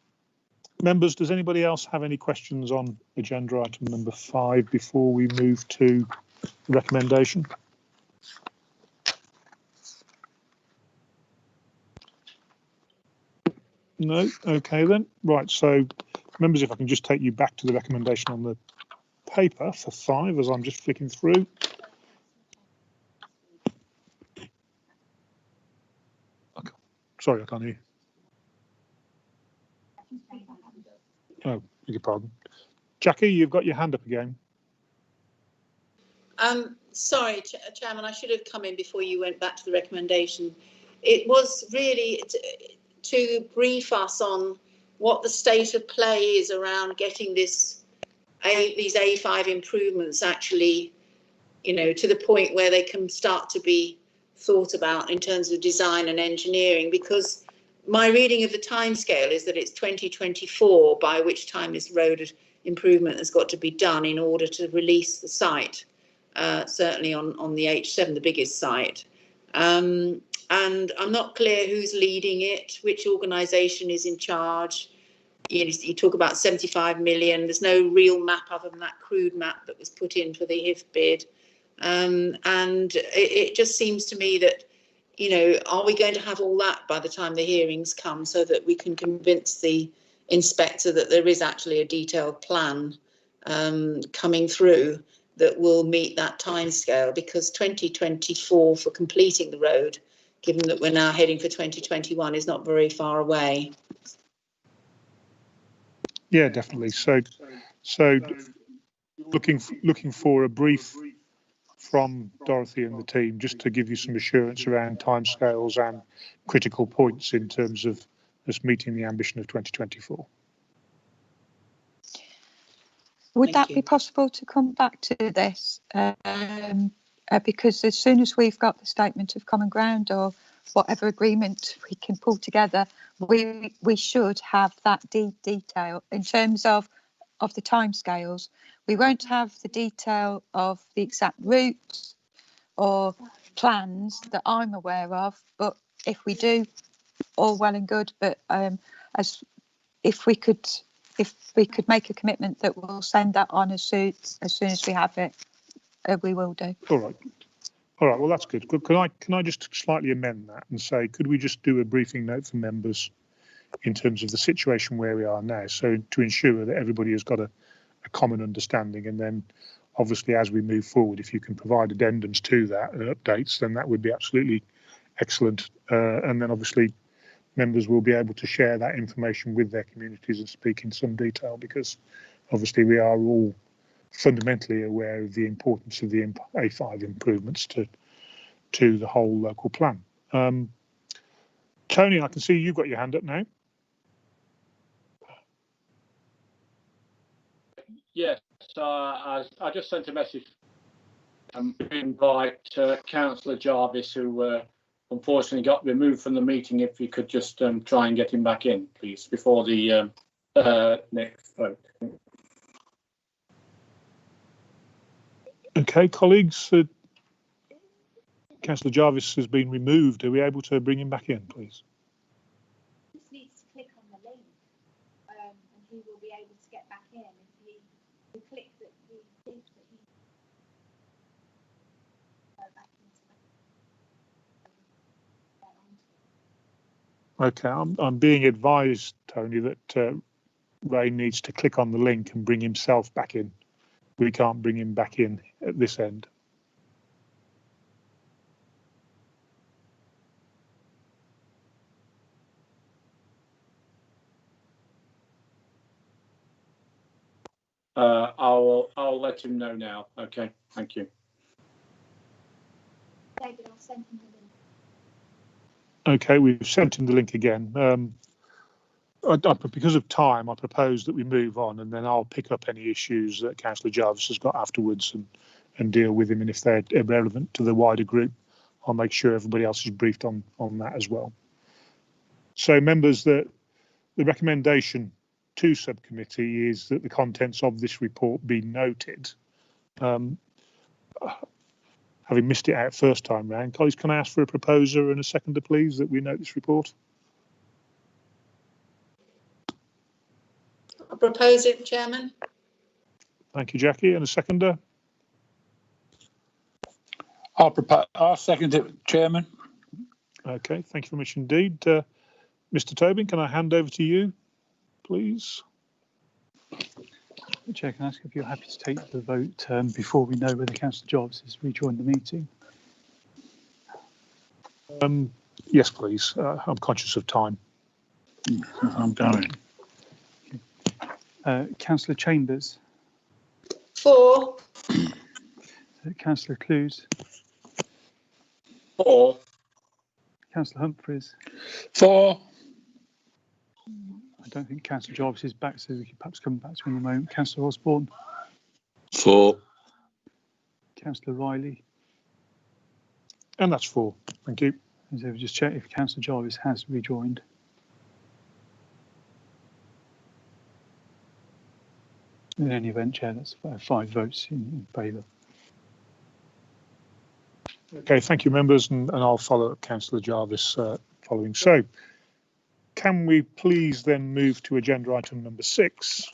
members, does anybody else have any questions on agenda item number 5 before we move to the recommendation? No? Okay then. Right, so members, if I can just take you back to the recommendation on the paper for 5 as I'm just flicking through. Okay. Sorry, I can't hear you. Oh, beg your pardon. Jackie, you've got your hand up again. Sorry, Chairman, I should have come in before you went back to the recommendation. It was really to brief us on what the state of play is around getting these A5 improvements actually, to the point where they can start to be thought about in terms of design and engineering, because my reading of the timescale is that it's 2024 by which time this road improvement has got to be done in order to release the site, certainly on the H7, the biggest site. And I'm not clear who's leading it, which organisation is in charge. You talk about 75 million. There's no real map other than that crude map that was put in for the HIF bid. And it just seems to me that, are we going to have all that by the time the hearings come so that we can convince the inspector that there is actually a detailed plan coming through that will meet that timescale? Because 2024 for completing the road, given that we're now heading for 2021, is not very far away. Yeah, definitely. So looking for a brief from Dorothy and the team just to give you some assurance around timescales and critical points in terms of us meeting the ambition of 2024. Would that be possible to come back to this? Because as soon as we've got the statement of common ground or whatever agreement we can pull together, we should have that detail in terms of the timescales. We won't have the detail of the exact routes or plans that I'm aware of, but if we do, all well and good. But if we could make a commitment that we'll send that on as soon as we have it, we will do. All right. Well, that's good. Can I just slightly amend that and say, could we just do a briefing note for members in terms of the situation where we are now, so to ensure that everybody has got a common understanding, and then obviously as we move forward, if you can provide addendums to that and updates, then that would be absolutely excellent. And then obviously members will be able to share that information with their communities and speak in some detail, because obviously we are all fundamentally aware of the importance of the A5 improvements to the whole local plan. Tony, I can see you've got your hand up now. Yes, I just sent a message to invite Councillor Jarvis, who unfortunately got removed from the meeting, if you could just try and get him back in, please, before the next vote. Okay, colleagues, Councillor Jarvis has been removed. Are we able to bring him back in, please? Just needs to click on the link, and he will be able to get back in. If he click that, he thinks that he go back into Okay, I'm being advised, Tony, that Ray needs to click on the link and bring himself back in. We can't bring him back in at this end. I'll let him know now. Okay, thank you. David, I'll send him the link. Okay, we've sent him the link again. Because of time, I propose that we move on, and then I'll pick up any issues that Councillor Jarvis has got afterwards and deal with him. And if they're irrelevant to the wider group, I'll make sure everybody else is briefed on that as well. So, members, the recommendation to subcommittee is that the contents of this report be noted. Having missed it out first time round, colleagues, can I ask for a proposer and a seconder, please, that we note this report? I'll propose it, Chairman. Thank you, Jackie. And a seconder? I'll second it, Chairman. Okay, thank you very much indeed. Mr. Tobin, can I hand over to you, please? Chair, can I ask if you're happy to take the vote before we know whether Councillor Jarvis has rejoined the meeting? Yes, please. I'm conscious of time. I'm going. Councillor Chambers. For. Councillor Clues. For. Councillor Humphreys. For. I don't think Councillor Jarvis is back, so we could perhaps come back to him in a moment. Councillor Osborne. For. Councillor Riley. And that's 4. Thank you. And so we just check if Councillor Jarvis has rejoined. In any event, Chair, that's 5 votes in favour. Okay, thank you, members, and I'll follow up Councillor Jarvis following. So, can we please then move to agenda item number 6,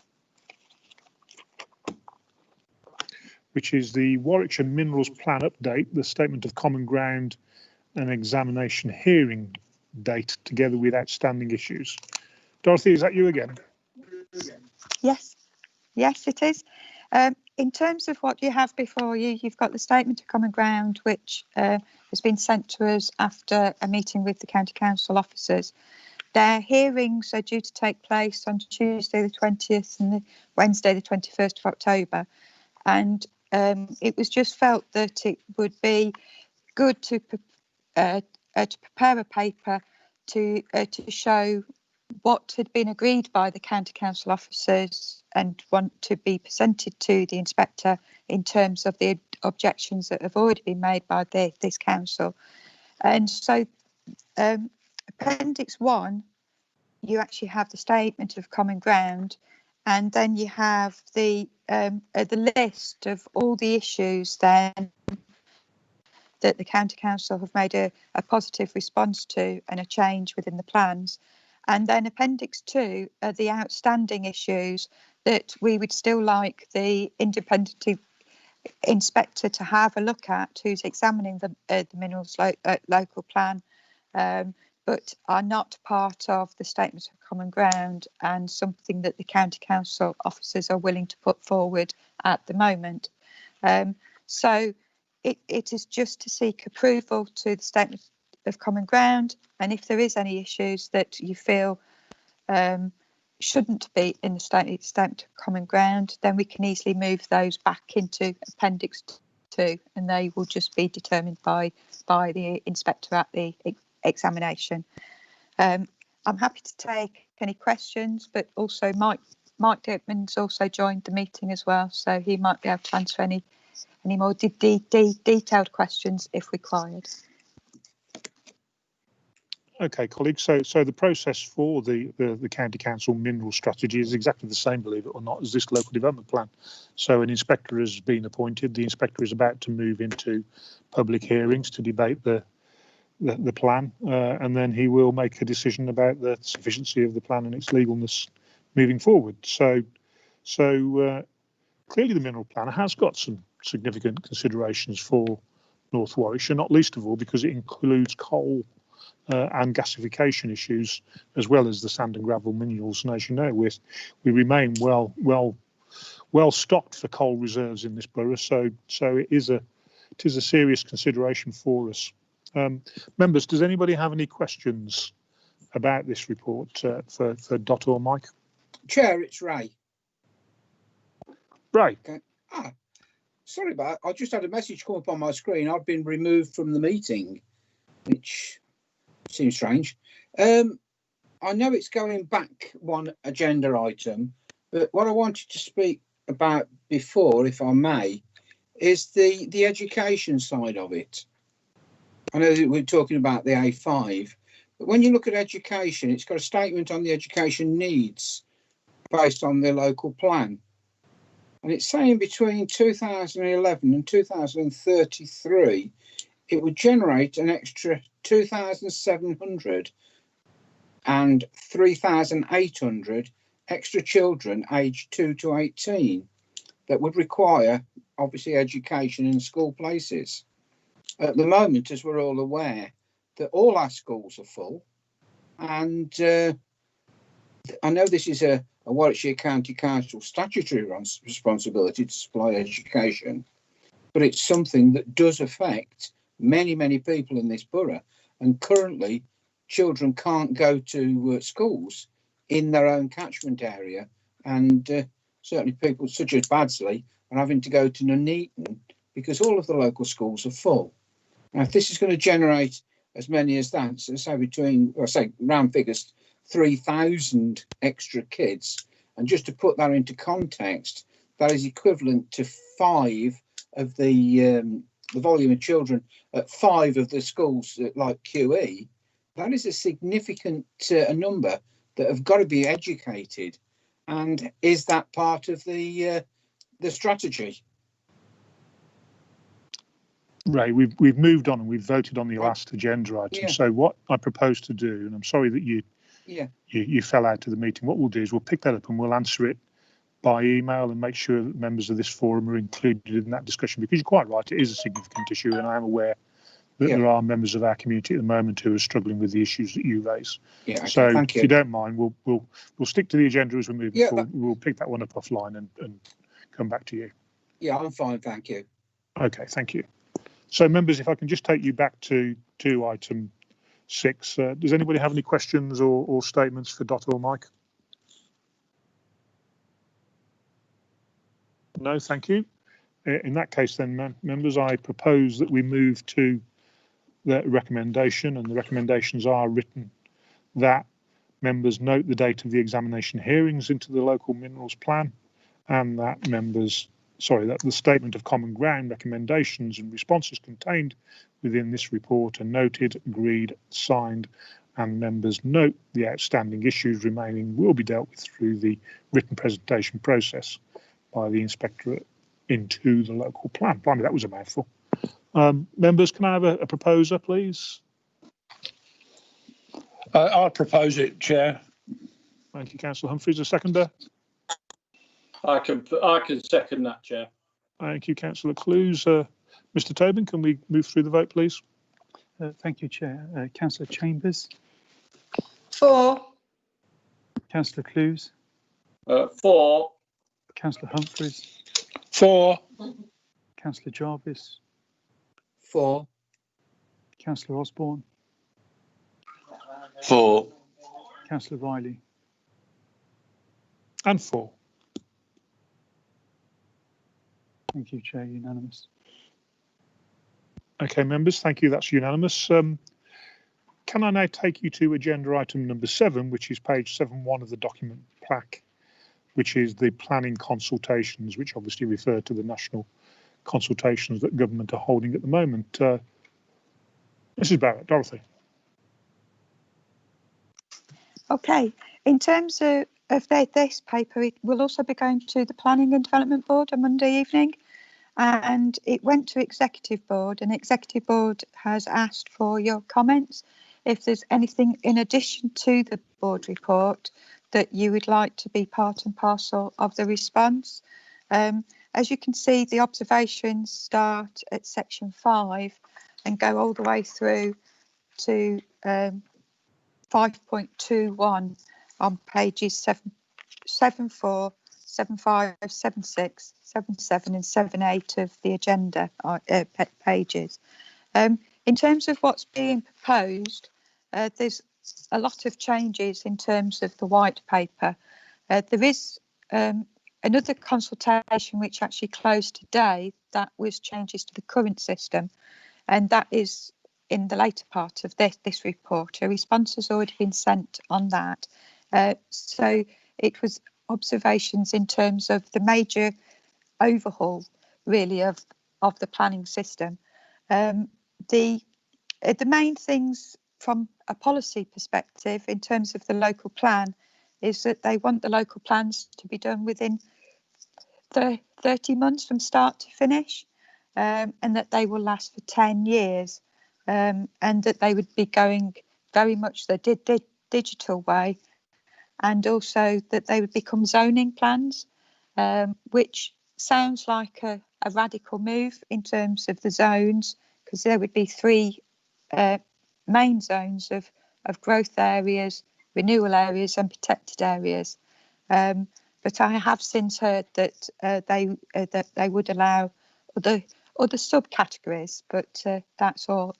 which is the Warwickshire Minerals Plan update, the Statement of Common Ground and examination hearing date, together with outstanding issues. Dorothy, is that you again? Yes, it is. In terms of what you have before you, you've got the Statement of Common Ground, which has been sent to us after a meeting with the County Council officers. Their hearings are due to take place on Tuesday the 20th and Wednesday the 21st of October. And it was just felt that it would be good to prepare a paper to show what had been agreed by the County Council officers and want to be presented to the inspector in terms of the objections that have already been made by this council. And so Appendix 1, you actually have the Statement of Common Ground, and then you have the list of all the issues then that the County Council have made a positive response to and a change within the plans. And then Appendix 2 are the outstanding issues that we would still like the independent inspector to have a look at, who's examining the minerals local plan, but are not part of the Statement of Common Ground and something that the County Council officers are willing to put forward at the moment. So it is just to seek approval to the Statement of Common Ground, and if there is any issues that you feel shouldn't be in the Statement of Common Ground, then we can easily move those back into Appendix 2, and they will just be determined by the inspector at the examination. I'm happy to take any questions, but also Mike Dickman's also joined the meeting as well, so he might be able to answer any more detailed questions if required. Okay, colleagues. So the process for the county council mineral strategy is exactly the same, believe it or not, as this local development plan. So an inspector has been appointed. The inspector is about to move into public hearings to debate the plan, and then he will make a decision about the sufficiency of the plan and its legalness moving forward. So clearly the mineral plan has got some significant considerations for North Warwickshire, not least of all because it includes coal and gasification issues, as well as the sand and gravel minerals. And as you know, we remain well stocked for coal reserves in this borough. So it is a serious consideration for us. Members, does anybody have any questions about this report for Dot or Mike? Chair, it's Ray. Ray. Okay. Sorry about it. I just had a message come up on my screen. I've been removed from the meeting, which seems strange. I know it's going back one agenda item, but what I wanted to speak about before, if I may, is the education side of it. I know that we're talking about the A5, but when you look at education, it's got a statement on the education needs based on the local plan. And it's saying between 2011 and 2033, it would generate an extra 2,700 and 3,800 extra children aged 2 to 18 that would require, obviously, education in school places. At the moment, as we're all aware, that all our schools are full. And I know this is a Warwickshire County Council statutory responsibility to supply education, but it's something that does affect many, many people in this borough. And currently, children can't go to schools in their own catchment area. And certainly people such as Baddesley are having to go to Nuneaton because all of the local schools are full. Now, if this is going to generate as many as that, so say round figures, 3,000 extra kids, and just to put that into context, that is equivalent to 5 of the volume of children at 5 of the schools like QE. That is a significant number that have got to be educated. And is that part of the strategy? Ray, we've moved on and we've voted on the last agenda item. Yeah. So what I propose to do, and I'm sorry that you fell out of the meeting, what we'll do is we'll pick that up and we'll answer it by email and make sure that members of this forum are included in that discussion, because you're quite right, it is a significant issue, and I am aware that there are members of our community at the moment who are struggling with the issues that you raise. Yeah, okay, so thank if you don't mind, we'll stick to the agenda as we move forward. We'll pick that one up offline and come back to you. Yeah, I'm fine, thank you. Okay, thank you. So members, if I can just take you back to item 6. Does anybody have any questions or statements for Dot or Mike? No, thank you. In that case then, members, I propose that we move to the recommendation, and the recommendations are written that members note the date of the examination hearings into the local minerals plan, and that that the statement of common ground recommendations and responses contained within this report are noted, agreed, signed, and members note the outstanding issues remaining will be dealt with through the written presentation process by the inspectorate into the local plan. Blimey, that was a mouthful. Members, can I have a proposer, please? I'll propose it, Chair. Thank you, Councillor Humphreys. A seconder? I can second that, Chair. Thank you, Councillor Clues. Mr. Tobin, can we move through the vote, please? Thank you, Chair. Councillor Chambers. 4. Councillor Clues. 4. Councillor Humphreys. 4. Councillor Jarvis. 4. Councillor Osborne. 4. Councillor Riley. And 4. Thank you, Chair. Unanimous. Okay, members, thank you. That's unanimous. Can I now take you to agenda item number 7, which is page 7.1 of the document plaque, which is the planning consultations, which obviously refer to the national consultations that government are holding at the moment. Mrs. Barrett, Dorothy. Okay, in terms of this paper, it will also be going to the Planning and Development Board on Monday evening, and it went to Executive Board, and Executive Board has asked for your comments. If there's anything in addition to the board report that you would like to be part and parcel of the response. As you can see, the observations start at section 5 and go all the way through to 5.21 on pages 74, 75, 76, 77 and 78 of the agenda pages. In terms of what's being proposed, there's a lot of changes in terms of the white paper. There is another consultation which actually closed today that was changes to the current system, and that is in the later part of this report. A response has already been sent on that. So it was observations in terms of the major overhaul, really, of the planning system. The main things from a policy perspective in terms of the local plan is that they want the local plans to be done within 30 months from start to finish, and that they will last for 10 years, and that they would be going very much the digital way, and also that they would become zoning plans, which sounds like a radical move in terms of the zones, because there would be 3 main zones of growth areas, renewal areas and protected areas. But I have since heard that they would allow other subcategories, but that's all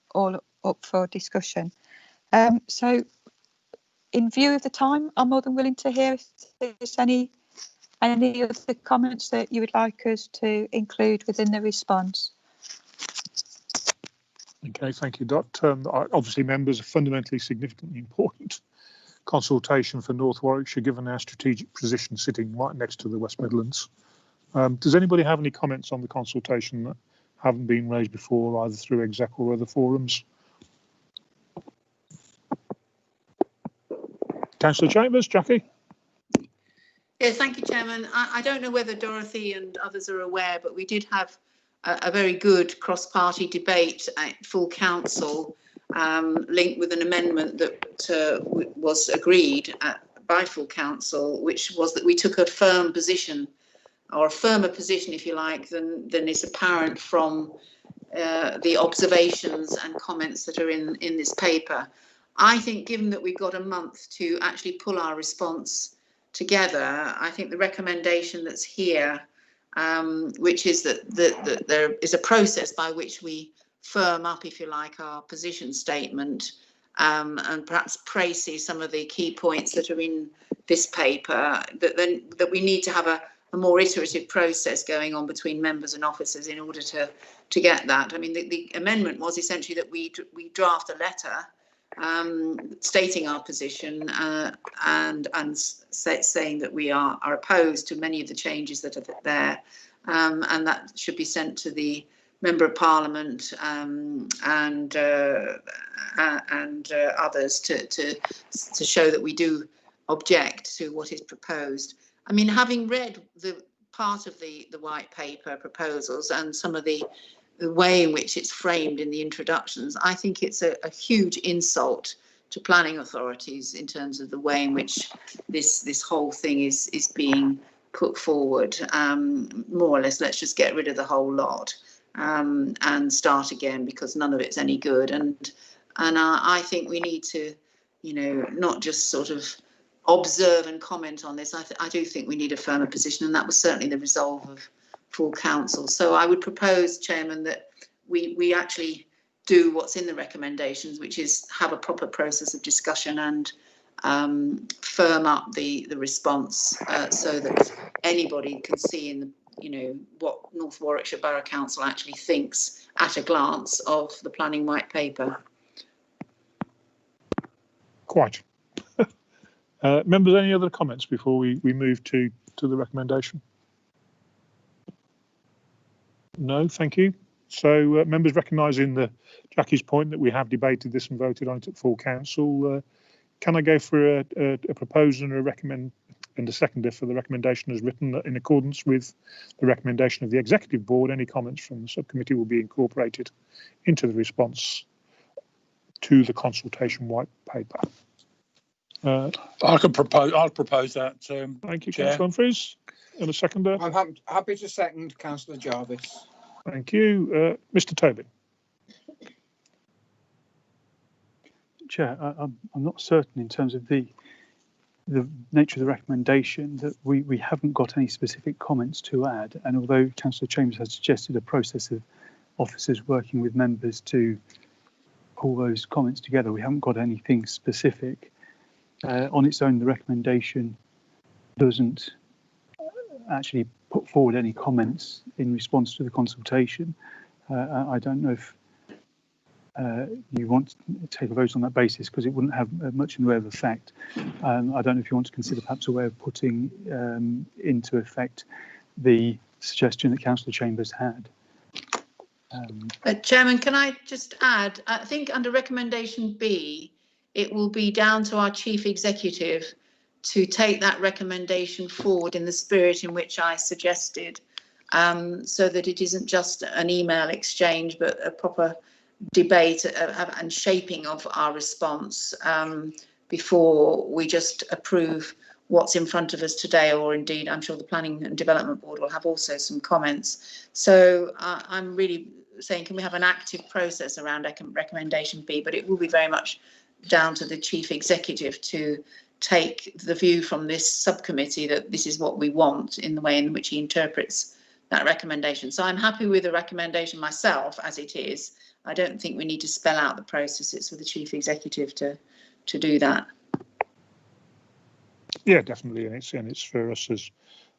up for discussion. So in view of the time, I'm more than willing to hear if there's any of the comments that you would like us to include within the response. Okay, thank you, Dot. Obviously, members are fundamentally significantly important consultation for North Warwickshire, given our strategic position sitting right next to the West Midlands. Does anybody have any comments on the consultation that haven't been raised before, either through exec or other forums? Councillor Chambers, Jackie? Yes, thank you, Chairman. I don't know whether Dorothy and others are aware, but we did have a very good cross-party debate at full council, linked with an amendment that was agreed by full council, which was that we took a firm position, or a firmer position, if you like, than is apparent from the observations and comments that are in this paper. I think, given that we've got a month to actually pull our response together, I think the recommendation that's here, which is that there is a process by which we firm up, if you like, our position statement, and perhaps praise some of the key points that are in this paper, that we need to have a more iterative process going on between members and officers in order to get that. I mean, the amendment was essentially that we draft a letter stating our position and saying that we are opposed to many of the changes that are there, and that should be sent to the Member of Parliament and others to show that we do object to what is proposed. I mean, having read the part of the white paper proposals and some of the way in which it's framed in the introductions, I think it's a huge insult to planning authorities in terms of the way in which this whole thing is being put forward. More or less, let's just get rid of the whole lot and start again, because none of it's any good. And I think we need to, not just sort of observe and comment on this. I do think we need a firmer position, and that was certainly the resolve of full council. So I would propose, Chairman, that we actually do what's in the recommendations, which is have a proper process of discussion and firm up the response so that anybody can see in the, what North Warwickshire Borough Council actually thinks at a glance of the planning white paper. Quite. Members, any other comments before we move to the recommendation? No, thank you. So members, recognising Jackie's point that we have debated this and voted on it at full council, can I go for a proposal and a recommend and a seconder for the recommendation as written, that in accordance with the recommendation of the Executive Board, any comments from the subcommittee will be incorporated into the response to the consultation white paper. I'll propose that. Thank you, Chair. Councillor Humphreys. And a seconder. I'm happy to second Councillor Jarvis. Thank you. Mr. Tobin. Chair, I'm not certain in terms of the nature of the recommendation that we haven't got any specific comments to add. And although Councillor Chambers has suggested a process of officers working with members to pull those comments together, we haven't got anything specific. On its own, the recommendation doesn't actually put forward any comments in response to the consultation. I don't know if you want to take a vote on that basis, because it wouldn't have much in the way of effect. I don't know if you want to consider perhaps a way of putting into effect the suggestion that Councillor Chambers had. Chairman, can I just add, I think under recommendation B, it will be down to our Chief Executive to take that recommendation forward in the spirit in which I suggested, so that it isn't just an email exchange, but a proper debate and shaping of our response before we just approve what's in front of us today, or indeed I'm sure the Planning and Development Board will have also some comments. So I'm really saying, can we have an active process around recommendation B, but it will be very much down to the Chief Executive to take the view from this subcommittee that this is what we want in the way in which he interprets that recommendation. So I'm happy with the recommendation myself as it is. I don't think we need to spell out the process. It's for the Chief Executive to do that. Yeah, definitely, and it's for us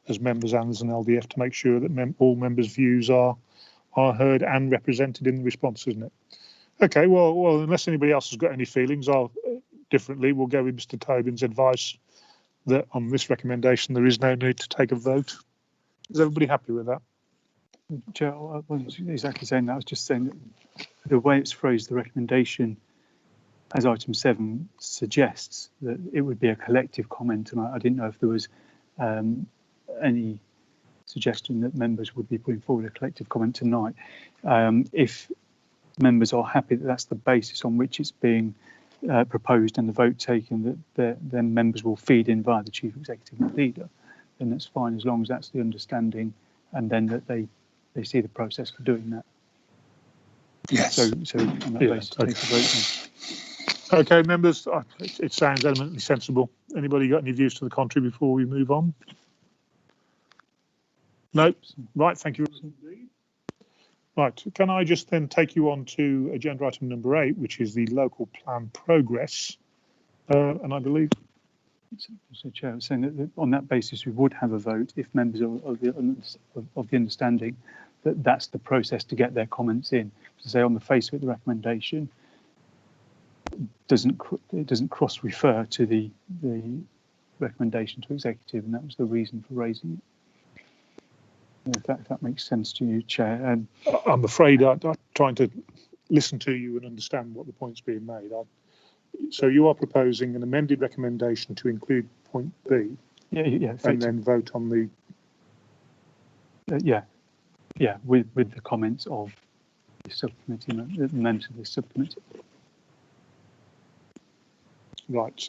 as members and as an LDF to make sure that all members' views are heard and represented in the response, isn't it? Okay, well, unless anybody else has got any feelings, we'll go with Mr. Tobin's advice that on this recommendation there is no need to take a vote. Is everybody happy with that? Chair, I wasn't exactly saying that. I was just saying that the way it's phrased, the recommendation as item 7 suggests that it would be a collective comment, and I didn't know if there was any suggestion that members would be putting forward a collective comment tonight. If members are happy that that's the basis on which it's being proposed and the vote taken, that then members will feed in via the Chief Executive Leader, then that's fine, as long as that's the understanding, and then that they see the process for doing that. Yes. So on that basis, take a vote then. Okay, members, it sounds eminently sensible. Anybody got any views to the contrary before we move on? No? Right, thank you. Right, can I just then take you on to agenda item number 8, which is the local plan progress. And I believe... So, Chair, I was saying that on that basis we would have a vote if members are of the understanding that that's the process to get their comments in. To say on the face of it, the recommendation doesn't cross-refer to the recommendation to executive, and that was the reason for raising it. If that makes sense to you, Chair. I'm afraid I'm trying to listen to you and understand what the point's being made. So you are proposing an amended recommendation to include point B, yeah, and then vote on the... with the comments of the subcommittee, the members of the subcommittee. Right,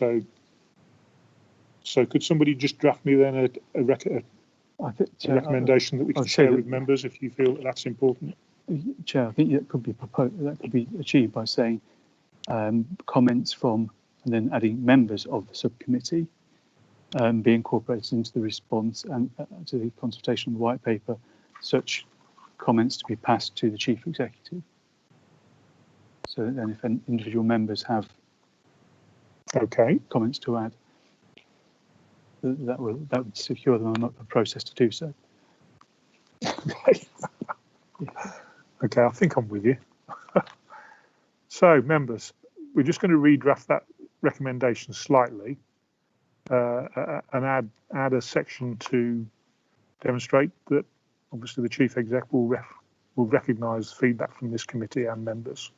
so could somebody just draft me then a recommendation that we can share with members if you feel that that's important? Chair, I think that could be proposed. That could be achieved by saying comments from, and then adding members of the subcommittee be incorporated into the response and to the consultation of the white paper. Such comments to be passed to the Chief Executive. So that then, if individual members have comments to add, that would secure them a process to do so. Right. Okay, I think I'm with you. So, members, we're just going to redraft that recommendation slightly and add a section to demonstrate that obviously the Chief Exec will recognise feedback from this committee and members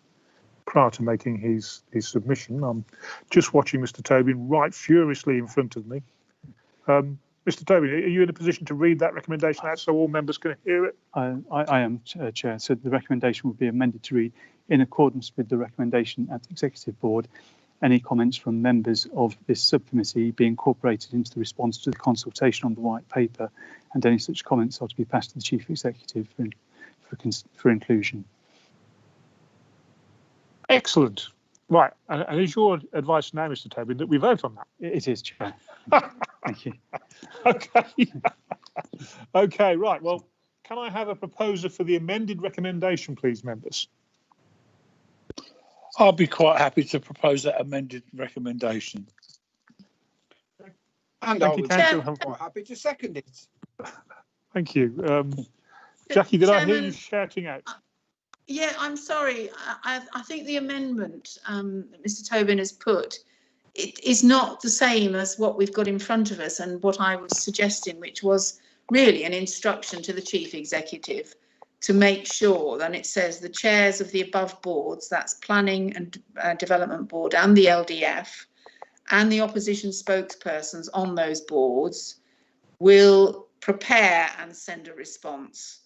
prior to making his submission. I'm just watching Mr. Tobin right furiously in front of me. Mr. Tobin, are you in a position to read that recommendation out so all members can hear it? I am, Chair. So the recommendation would be amended to read, in accordance with the recommendation at the Executive Board, any comments from members of this subcommittee be incorporated into the response to the consultation on the white paper, and any such comments are to be passed to the Chief Executive for inclusion. Excellent. Right, and is your advice now, Mr. Tobin, that we vote on that? It is, Chair. Thank you. Okay. Okay, right. Well, can I have a proposer for the amended recommendation, please, members? I'll be quite happy to propose that amended recommendation. And Thank I you, would Councillor be Humphrey. quite happy to second it. Thank you. Jackie, did I hear you Chairman, shouting out? Yeah, I'm sorry. I think the amendment that Mr. Tobin has put, it is not the same as what we've got in front of us and what I was suggesting, which was really an instruction to the Chief Executive to make sure that it says the chairs of the above boards, that's Planning and Development Board and the LDF, and the opposition spokespersons on those boards will prepare and send a response.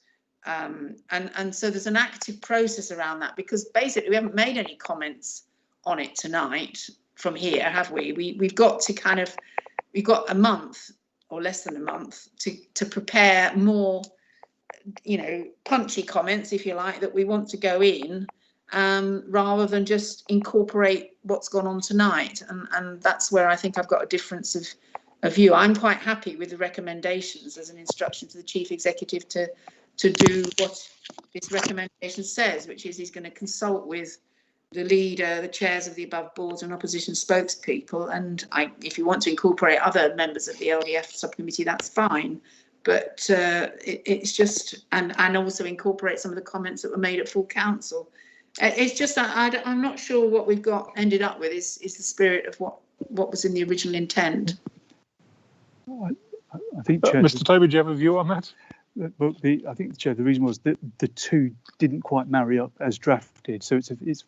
And so there's an active process around that, because basically we haven't made any comments on it tonight from here, have we? We've got a month or less than a month to prepare more, punchy comments, if you like, that we want to go in, rather than just incorporate what's gone on tonight. And that's where I think I've got a difference of view. I'm quite happy with the recommendations as an instruction to the Chief Executive to do what this recommendation says, which is he's going to consult with the leader, the chairs of the above boards and opposition spokespeople. And if you want to incorporate other members of the LDF subcommittee, that's fine. But it's just, and also incorporate some of the comments that were made at full council. It's just that I'm not sure what we've got ended up with is the spirit of what was in the original intent. I think, Chair, Mr. Tobin, do you have a view on that? Well, I think, Chair, the reason was that the two didn't quite marry up as drafted. So it's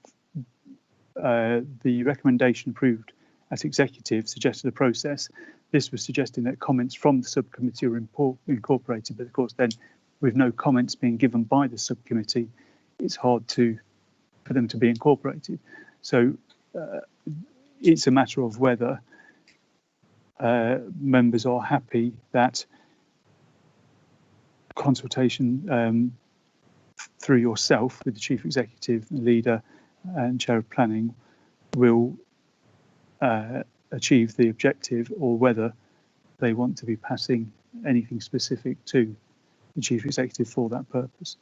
the recommendation approved as executive suggested a process. This was suggesting that comments from the subcommittee were incorporated, but of course then with no comments being given by the subcommittee, it's hard for them to be incorporated. So it's a matter of whether members are happy that consultation through yourself with the Chief Executive, Leader and Chair of Planning will achieve the objective, or whether they want to be passing anything specific to the Chief Executive for that purpose.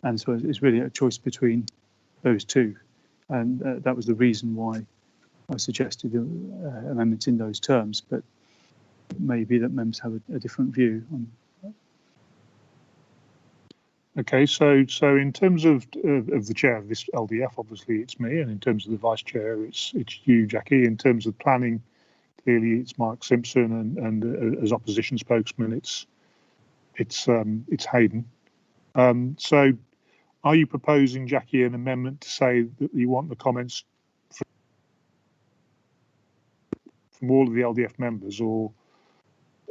And so it's really a choice between those two. And that was the reason why I suggested the amendment in those terms, but maybe that members have a different view on. Okay, so in terms of the chair of this LDF, obviously it's me, and in terms of the vice chair, it's you, Jackie. In terms of planning, clearly it's Mark Simpson, and as opposition spokesman, it's Hayden. So, are you proposing, Jackie, an amendment to say that you want the comments from all of the LDF members, or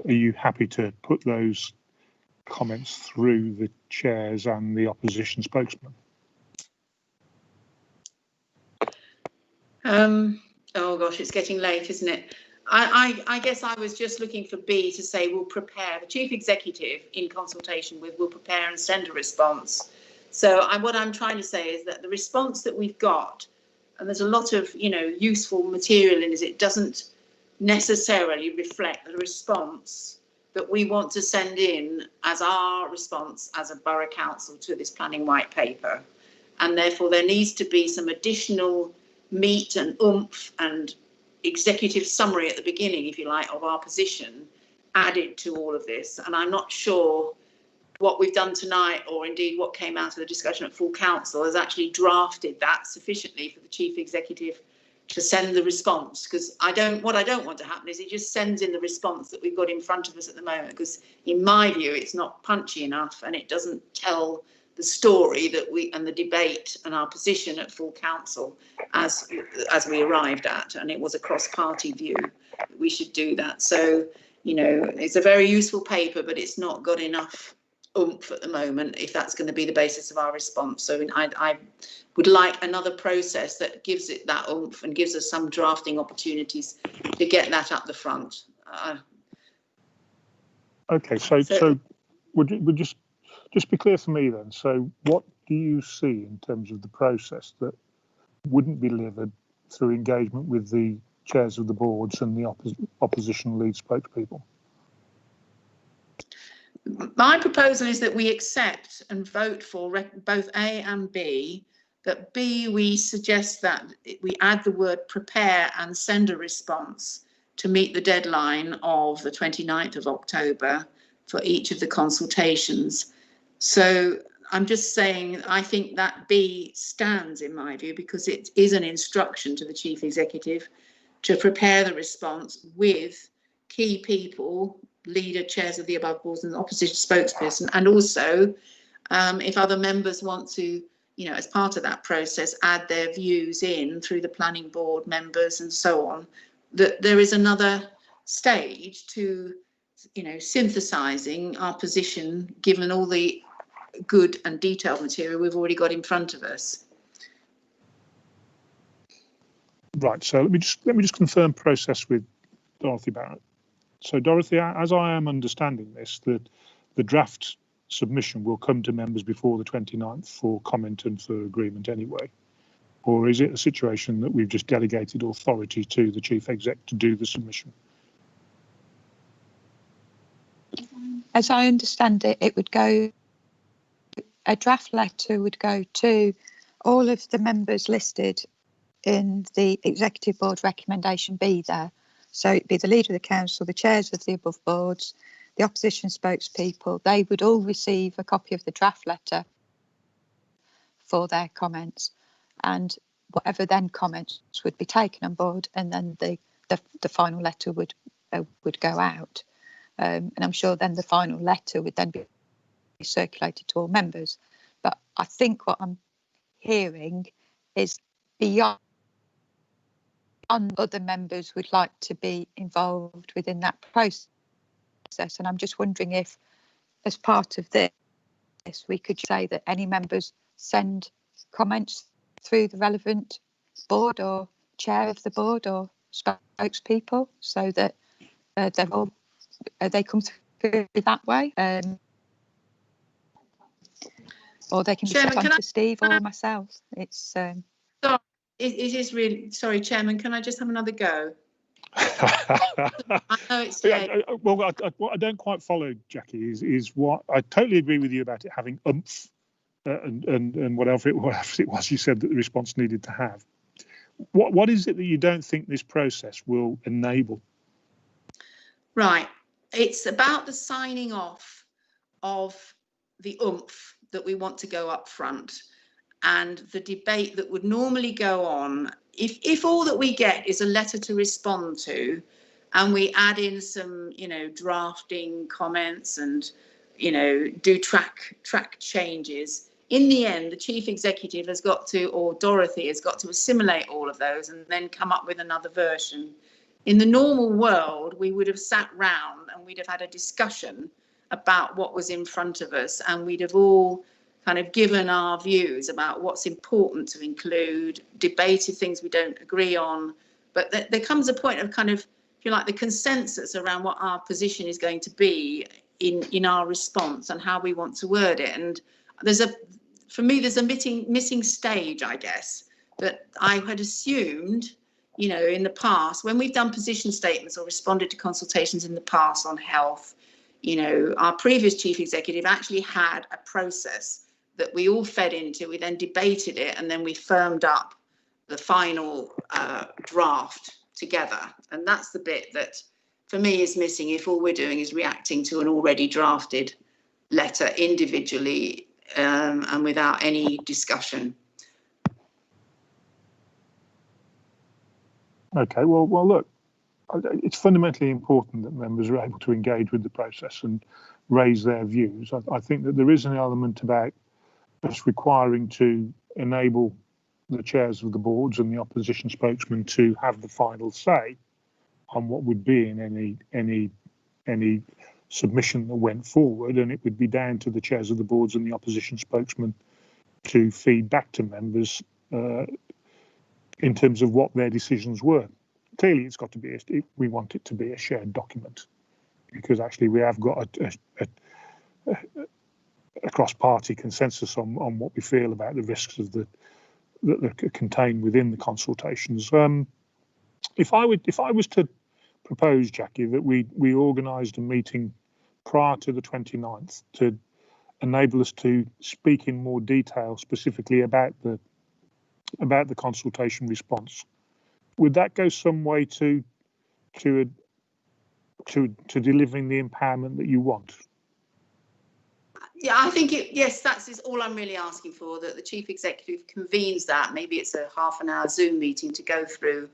are you happy to put those comments through the chairs and the opposition spokesman? Oh gosh, it's getting late, isn't it? I guess I was just looking for B to say we'll prepare, the Chief Executive in consultation with will prepare and send a response. So what I'm trying to say is that the response that we've got, and there's a lot of useful material in it doesn't necessarily reflect the response that we want to send in as our response as a borough council to this planning white paper. And therefore there needs to be some additional meat and oomph and executive summary at the beginning, if you like, of our position added to all of this. And I'm not sure what we've done tonight, or indeed what came out of the discussion at full council, has actually drafted that sufficiently for the Chief Executive to send the response, because what I don't want to happen is he just sends in the response that we've got in front of us at the moment, because in my view it's not punchy enough and it doesn't tell the story that and the debate and our position at full council as we arrived at, and it was a cross-party view that we should do that. So, you know, it's a very useful paper, but it's not got enough oomph at the moment if that's going to be the basis of our response. So I would like another process that gives it that oomph and gives us some drafting opportunities to get that up the front. Okay, so would just be clear for me then. So what do you see in terms of the process that wouldn't be delivered through engagement with the chairs of the boards and the opposition lead spokespeople? My proposal is that we accept and vote for both A and B. That B, we suggest that we add the word prepare and send a response to meet the deadline of the 29th of October for each of the consultations. So I'm just saying, I think that B stands in my view because it is an instruction to the Chief Executive to prepare the response with key people, leader, chairs of the above boards and opposition spokesperson, and also if other members want to, you know, as part of that process, add their views in through the planning board members and so on, that there is another stage to, you know, synthesising our position given all the good and detailed material we've already got in front of us. Right. So let me just confirm process with Dorothy Barrett. So Dorothy, as I am understanding this, that the draft submission will come to members before the 29th for comment and for agreement anyway? Or is it a situation that we've just delegated authority to the Chief Exec to do the submission? As I understand it, it would go, a draft letter would go to all of the members listed in the Executive Board recommendation B there. So it'd be the leader of the council, the chairs of the above boards, the opposition spokespeople. They would all receive a copy of the draft letter for their comments, and whatever then comments would be taken on board, and then the final letter would go out. And I'm sure then the final letter would then be circulated to all members. But I think what I'm hearing is beyond other members would like to be involved within that process. And I'm just wondering if, as part of this, we could say that any members send comments through the relevant board or chair of the board or spokespeople, so that they come through that way, or they can be sent on to Steve or myself. It's sorry, it is really sorry, Chairman. Can I just have another go? I know it's late. Well, what I don't quite follow, Jackie, is what I totally agree with you about it having oomph and whatever it was you said that the response needed to have. What is it that you don't think this process will enable? Right. It's about the signing off of the oomph that we want to go up front, and the debate that would normally go on if all that we get is a letter to respond to, and we add in some, you know, drafting comments and, you know, do track changes. In the end, the Chief Executive has got to, or Dorothy has got to, assimilate all of those and then come up with another version. In the normal world, we would have sat round and we'd have had a discussion about what was in front of us, and we'd have all kind of given our views about what's important to include, debated things we don't agree on. But there comes a point of kind of, if you like, the consensus around what our position is going to be in our response and how we want to word it. And for me, there's a missing stage, I guess, that I had assumed, you know, in the past, when we've done position statements or responded to consultations in the past on health, you know, our previous Chief Executive actually had a process that we all fed into. We then debated it, and then we firmed up the final draft together. And that's the bit that, for me, is missing if all we're doing is reacting to an already drafted letter individually and without any discussion. Okay, well, look, it's fundamentally important that members are able to engage with the process and raise their views. I think that there is an element about as requiring to enable the chairs of the boards and the opposition spokesman to have the final say on what would be in any submission that went forward, and it would be down to the chairs of the boards and the opposition spokesman to feed back to members in terms of what their decisions were. Clearly, it's got to be. We want it to be a shared document, because actually we have got a cross-party consensus on what we feel about the risks of that are contained within the consultations. If I was to propose, Jackie, that we organised a meeting prior to the 29th to enable us to speak in more detail specifically about the consultation response, would that go some way to delivering the empowerment that you want? Yeah, I think yes, that's all I'm really asking for, that the chief executive convenes that. Maybe it's a half an hour Zoom meeting to go through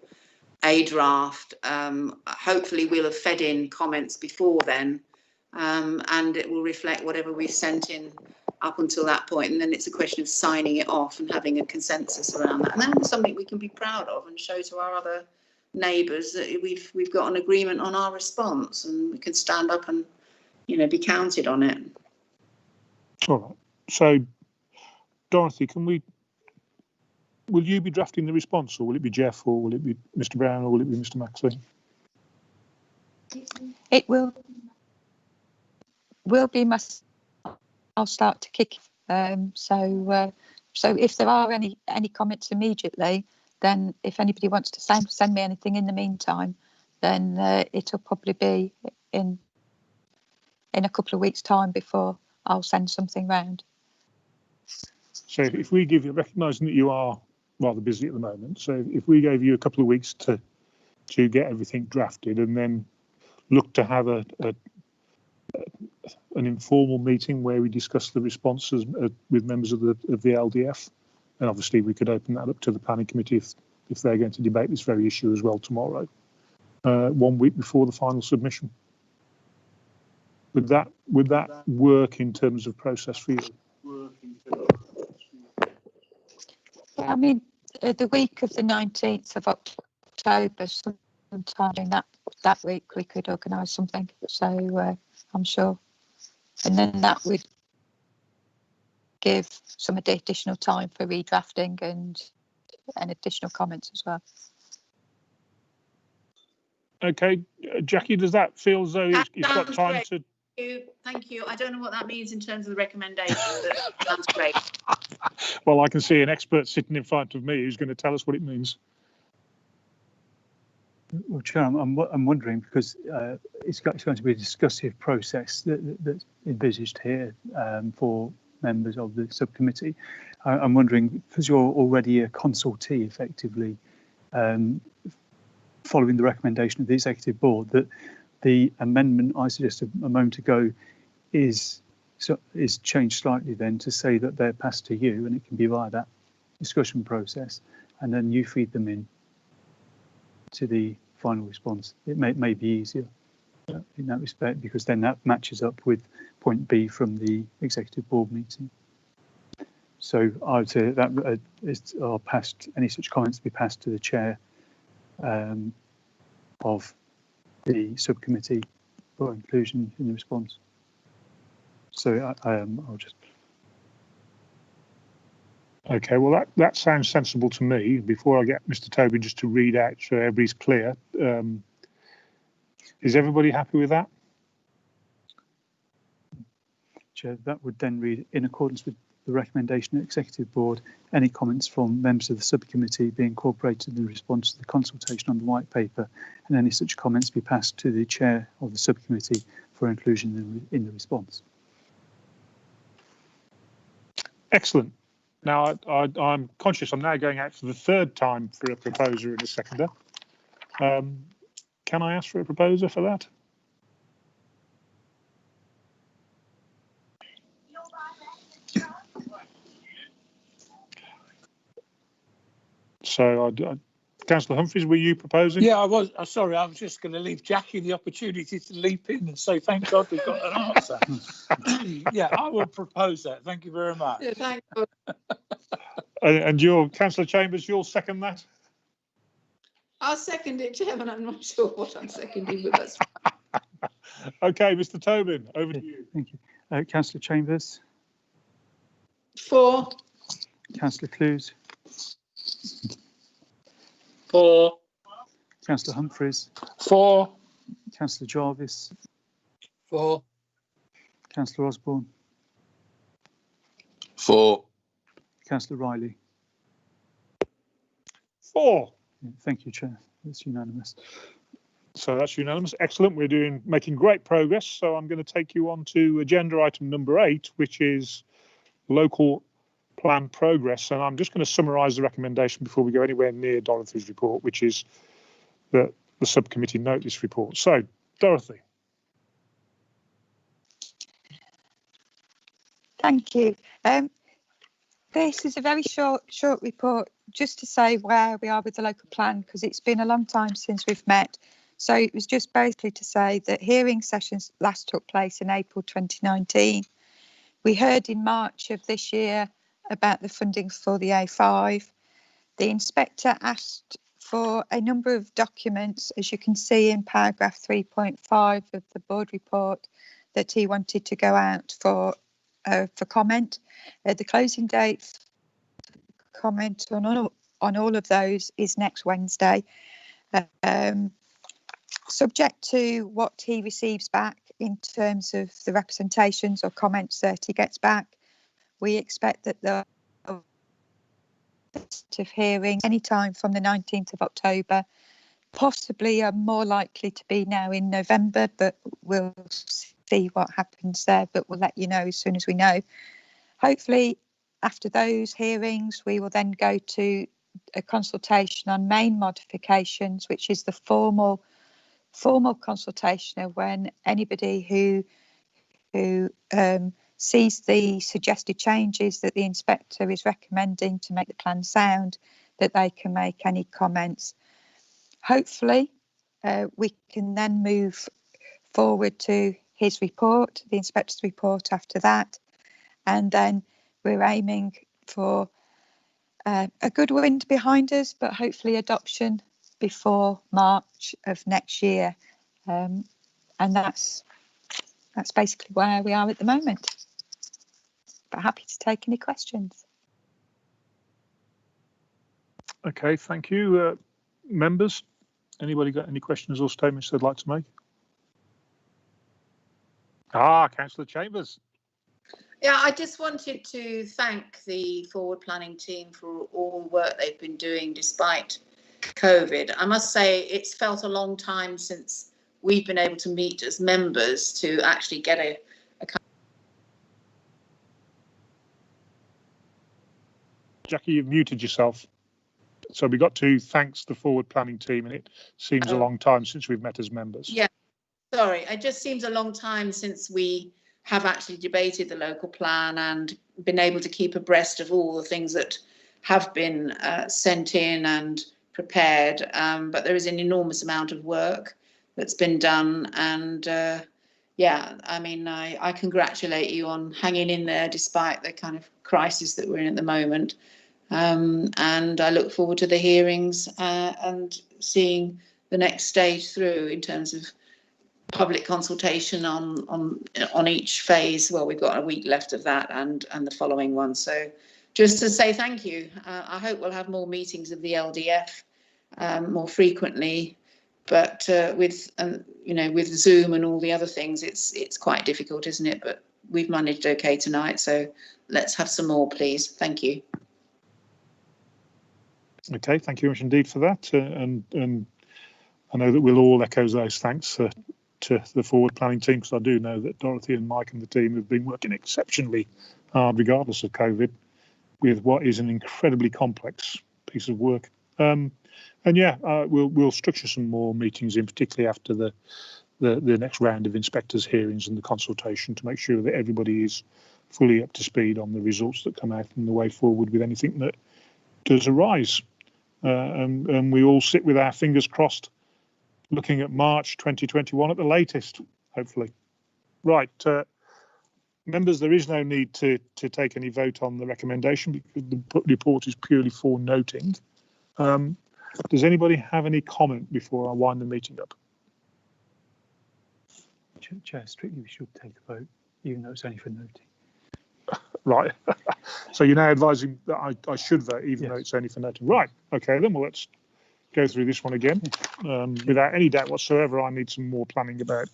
a draft. Hopefully we'll have fed in comments before then, and it will reflect whatever we've sent in up until that point, and then it's a question of signing it off and having a consensus around that, and then something we can be proud of and show to our other neighbours that we've got an agreement on our response, and we can stand up and be counted on it. All right. So, Dorothy, will you be drafting the response, or will it be Jeff, or will it be Mr. Brown, or will it be Mr. Maxley? It will be myself. I'll start to kick. So if there are any comments immediately, then if anybody wants to send me anything in the meantime, then it'll probably be in a couple of weeks' time before I'll send something round. So if we give you, recognising that you are rather busy at the moment, so if we gave you a couple of weeks to get everything drafted, and then look to have an informal meeting where we discuss the responses with members of the LDF, and obviously we could open that up to the planning committee if they're going to debate this very issue as well tomorrow, 1 week before the final submission. Would that work in terms of process for you? I mean, the week of the 19th of October, sometime in that week, we could organise something. So I'm sure, and then that would give some additional time for redrafting and additional comments as well. Okay, Jackie, does that feel as though you've got time great. to? Thank you. I don't know what that means in terms of the recommendation, but that's great. Well, I can see an expert sitting in front of me who's going to tell us what it means. Well, Chair, I'm wondering, because it's going to be a discussive process that's envisaged here for members of the subcommittee. I'm wondering, because you're already a consultee effectively, following the recommendation of the Executive Board, that the amendment I suggested a moment ago is changed slightly then to say that they're passed to you, and it can be via that discussion process, and then you feed them in to the final response. It may be easier in that respect, because then that matches up with point B from the Executive Board meeting. So I would say that are passed, any such comments to be passed to the chair of the subcommittee for inclusion in the response. So I'll just. Okay, well that sounds sensible to me. Before I get Mr. Toby just to read out so everybody's clear, is everybody happy with that? Chair, that would then read, in accordance with the recommendation of the Executive Board, any comments from members of the subcommittee be incorporated in response to the consultation on the white paper, and any such comments be passed to the chair of the subcommittee for inclusion in the response. Excellent. Now I'm conscious I'm now going out for the third time for a proposer and a seconder. Can I ask for a proposer for that? So Councillor Humphreys, were you proposing? Yeah, I was. Sorry, I was just going to leave Jackie the opportunity to leap in and say, thank God we've got an answer. Yeah, I will propose that. Thank you very much. Yeah, thank you. And your Councillor Chambers, you'll second that? I'll second it, Chairman. I'm not sure what I'm seconding, but that's Okay, Mr. Tobin, over to you. Thank you. Councillor Chambers, 4. Councillor Clues, 4. Councillor Humphreys, 4. Councillor Jarvis, 4. Councillor Osborne, 4. Councillor Riley. 4. Thank you, Chair. It's unanimous. So that's unanimous. Excellent. We're making great progress. So I'm going to take you on to agenda item number 8, which is local plan progress. And I'm just going to summarise the recommendation before we go anywhere near Dorothy's report, which is the subcommittee notice report. So, Dorothy. Thank you. This is a very short report just to say where we are with the local plan, because it's been a long time since we've met. So it was just basically to say that hearing sessions last took place in April 2019. We heard in March of this year about the funding for the A5. The inspector asked for a number of documents, as you can see in paragraph 3.5 of the board report, that he wanted to go out for comment. The closing date for comment on all of those is next Wednesday. Subject to what he receives back in terms of the representations or comments that he gets back, we expect that the hearing anytime from the 19th of October, possibly are more likely to be now in November, but we'll see what happens there, but we'll let you know as soon as we know. Hopefully after those hearings we will then go to a consultation on main modifications, which is the formal consultation of when anybody who sees the suggested changes that the inspector is recommending to make the plan sound, that they can make any comments. Hopefully we can then move forward to his report, the inspector's report after that, and then we're aiming for a good wind behind us, but hopefully adoption before March of next year, and that's basically where we are at the moment. But happy to take any questions. Okay, thank you. Members, anybody got any questions or statements they'd like to make? Councillor Chambers. Yeah, I just wanted to thank the forward planning team for all the work they've been doing despite COVID. I must say it's felt a long time since we've been able to meet as members to actually get a Jackie, you've muted yourself. So we got to thanks the forward planning team, and it seems a long time since we've met as members. Yeah, sorry, it just seems a long time since we have actually debated the local plan and been able to keep abreast of all the things that have been sent in and prepared. But there is an enormous amount of work that's been done, and yeah, I mean, I congratulate you on hanging in there despite the kind of crisis that we're in at the moment. And I look forward to the hearings and seeing the next stage through in terms of public consultation on each phase. Well, we've got a week left of that and the following one. So just to say thank you. I hope we'll have more meetings of the LDF more frequently, but with with Zoom and all the other things, it's quite difficult, isn't it? But we've managed okay tonight, so let's have some more, please. Thank you. Okay, thank you very much indeed for that. And I know that we'll all echo those thanks to the forward planning team, because I do know that Dorothy and Mike and the team have been working exceptionally hard, regardless of COVID, with what is an incredibly complex piece of work. And yeah, we'll structure some more meetings, in particularly after the next round of inspectors' hearings and the consultation, to make sure that everybody is fully up to speed on the results that come out and the way forward with anything that does arise. and we all sit with our fingers crossed, looking at March 2021 at the latest, hopefully. Right, members, there is no need to take any vote on the recommendation because the report is purely for noting. Does anybody have any comment before I wind the meeting up? Chair, strictly we should take a vote, even though it's only for noting. Right. So you're now advising that I should vote, even though Yes. it's only for noting. Right. Okay, then well, let's go through this one again. Without any doubt whatsoever, I need some more planning about,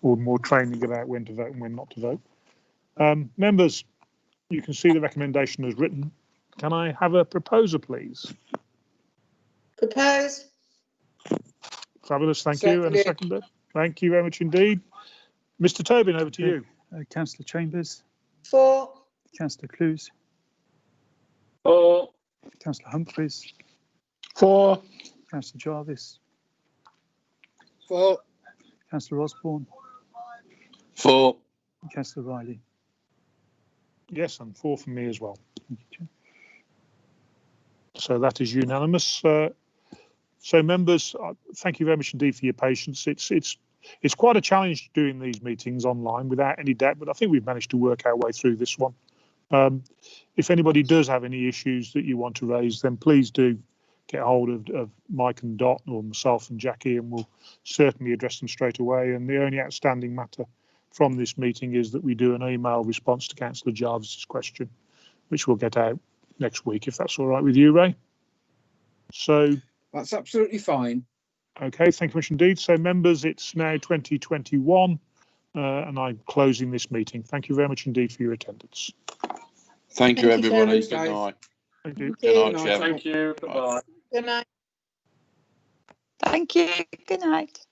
or more training about when to vote and when not to vote. Members, you can see the recommendation as written. Can I have a proposer, please? Propose. Fabulous, thank you. And a seconder. Thank you very much indeed. Mr. Tobin, over to you. Councillor Chambers, For. Councillor Clues, For. Councillor Humphreys, For. Councillor Jarvis, For. Councillor Osborne, For. and Councillor Riley. Yes, and 4 for me as well. Thank you, Chair. So that is unanimous. So members, thank you very much indeed for your patience. It's quite a challenge doing these meetings online without any doubt, but I think we've managed to work our way through this one. If anybody does have any issues that you want to raise, then please do get hold of Mike and Dot or myself and Jackie, and we'll certainly address them straight away. And the only outstanding matter from this meeting is that we do an email response to Councillor Jarvis's question, which we'll get out next week, if that's all right with you, Ray. So That's absolutely fine. okay, thank you much indeed. So members, it's now 2021 and I'm closing this meeting. Thank you very much indeed for your attendance. Thank you, you, everybody. Chairman. Good night. Thank you. Good Thank night, you. Chairman. Thank you. Bye-bye. Good night. Thank you. Good night.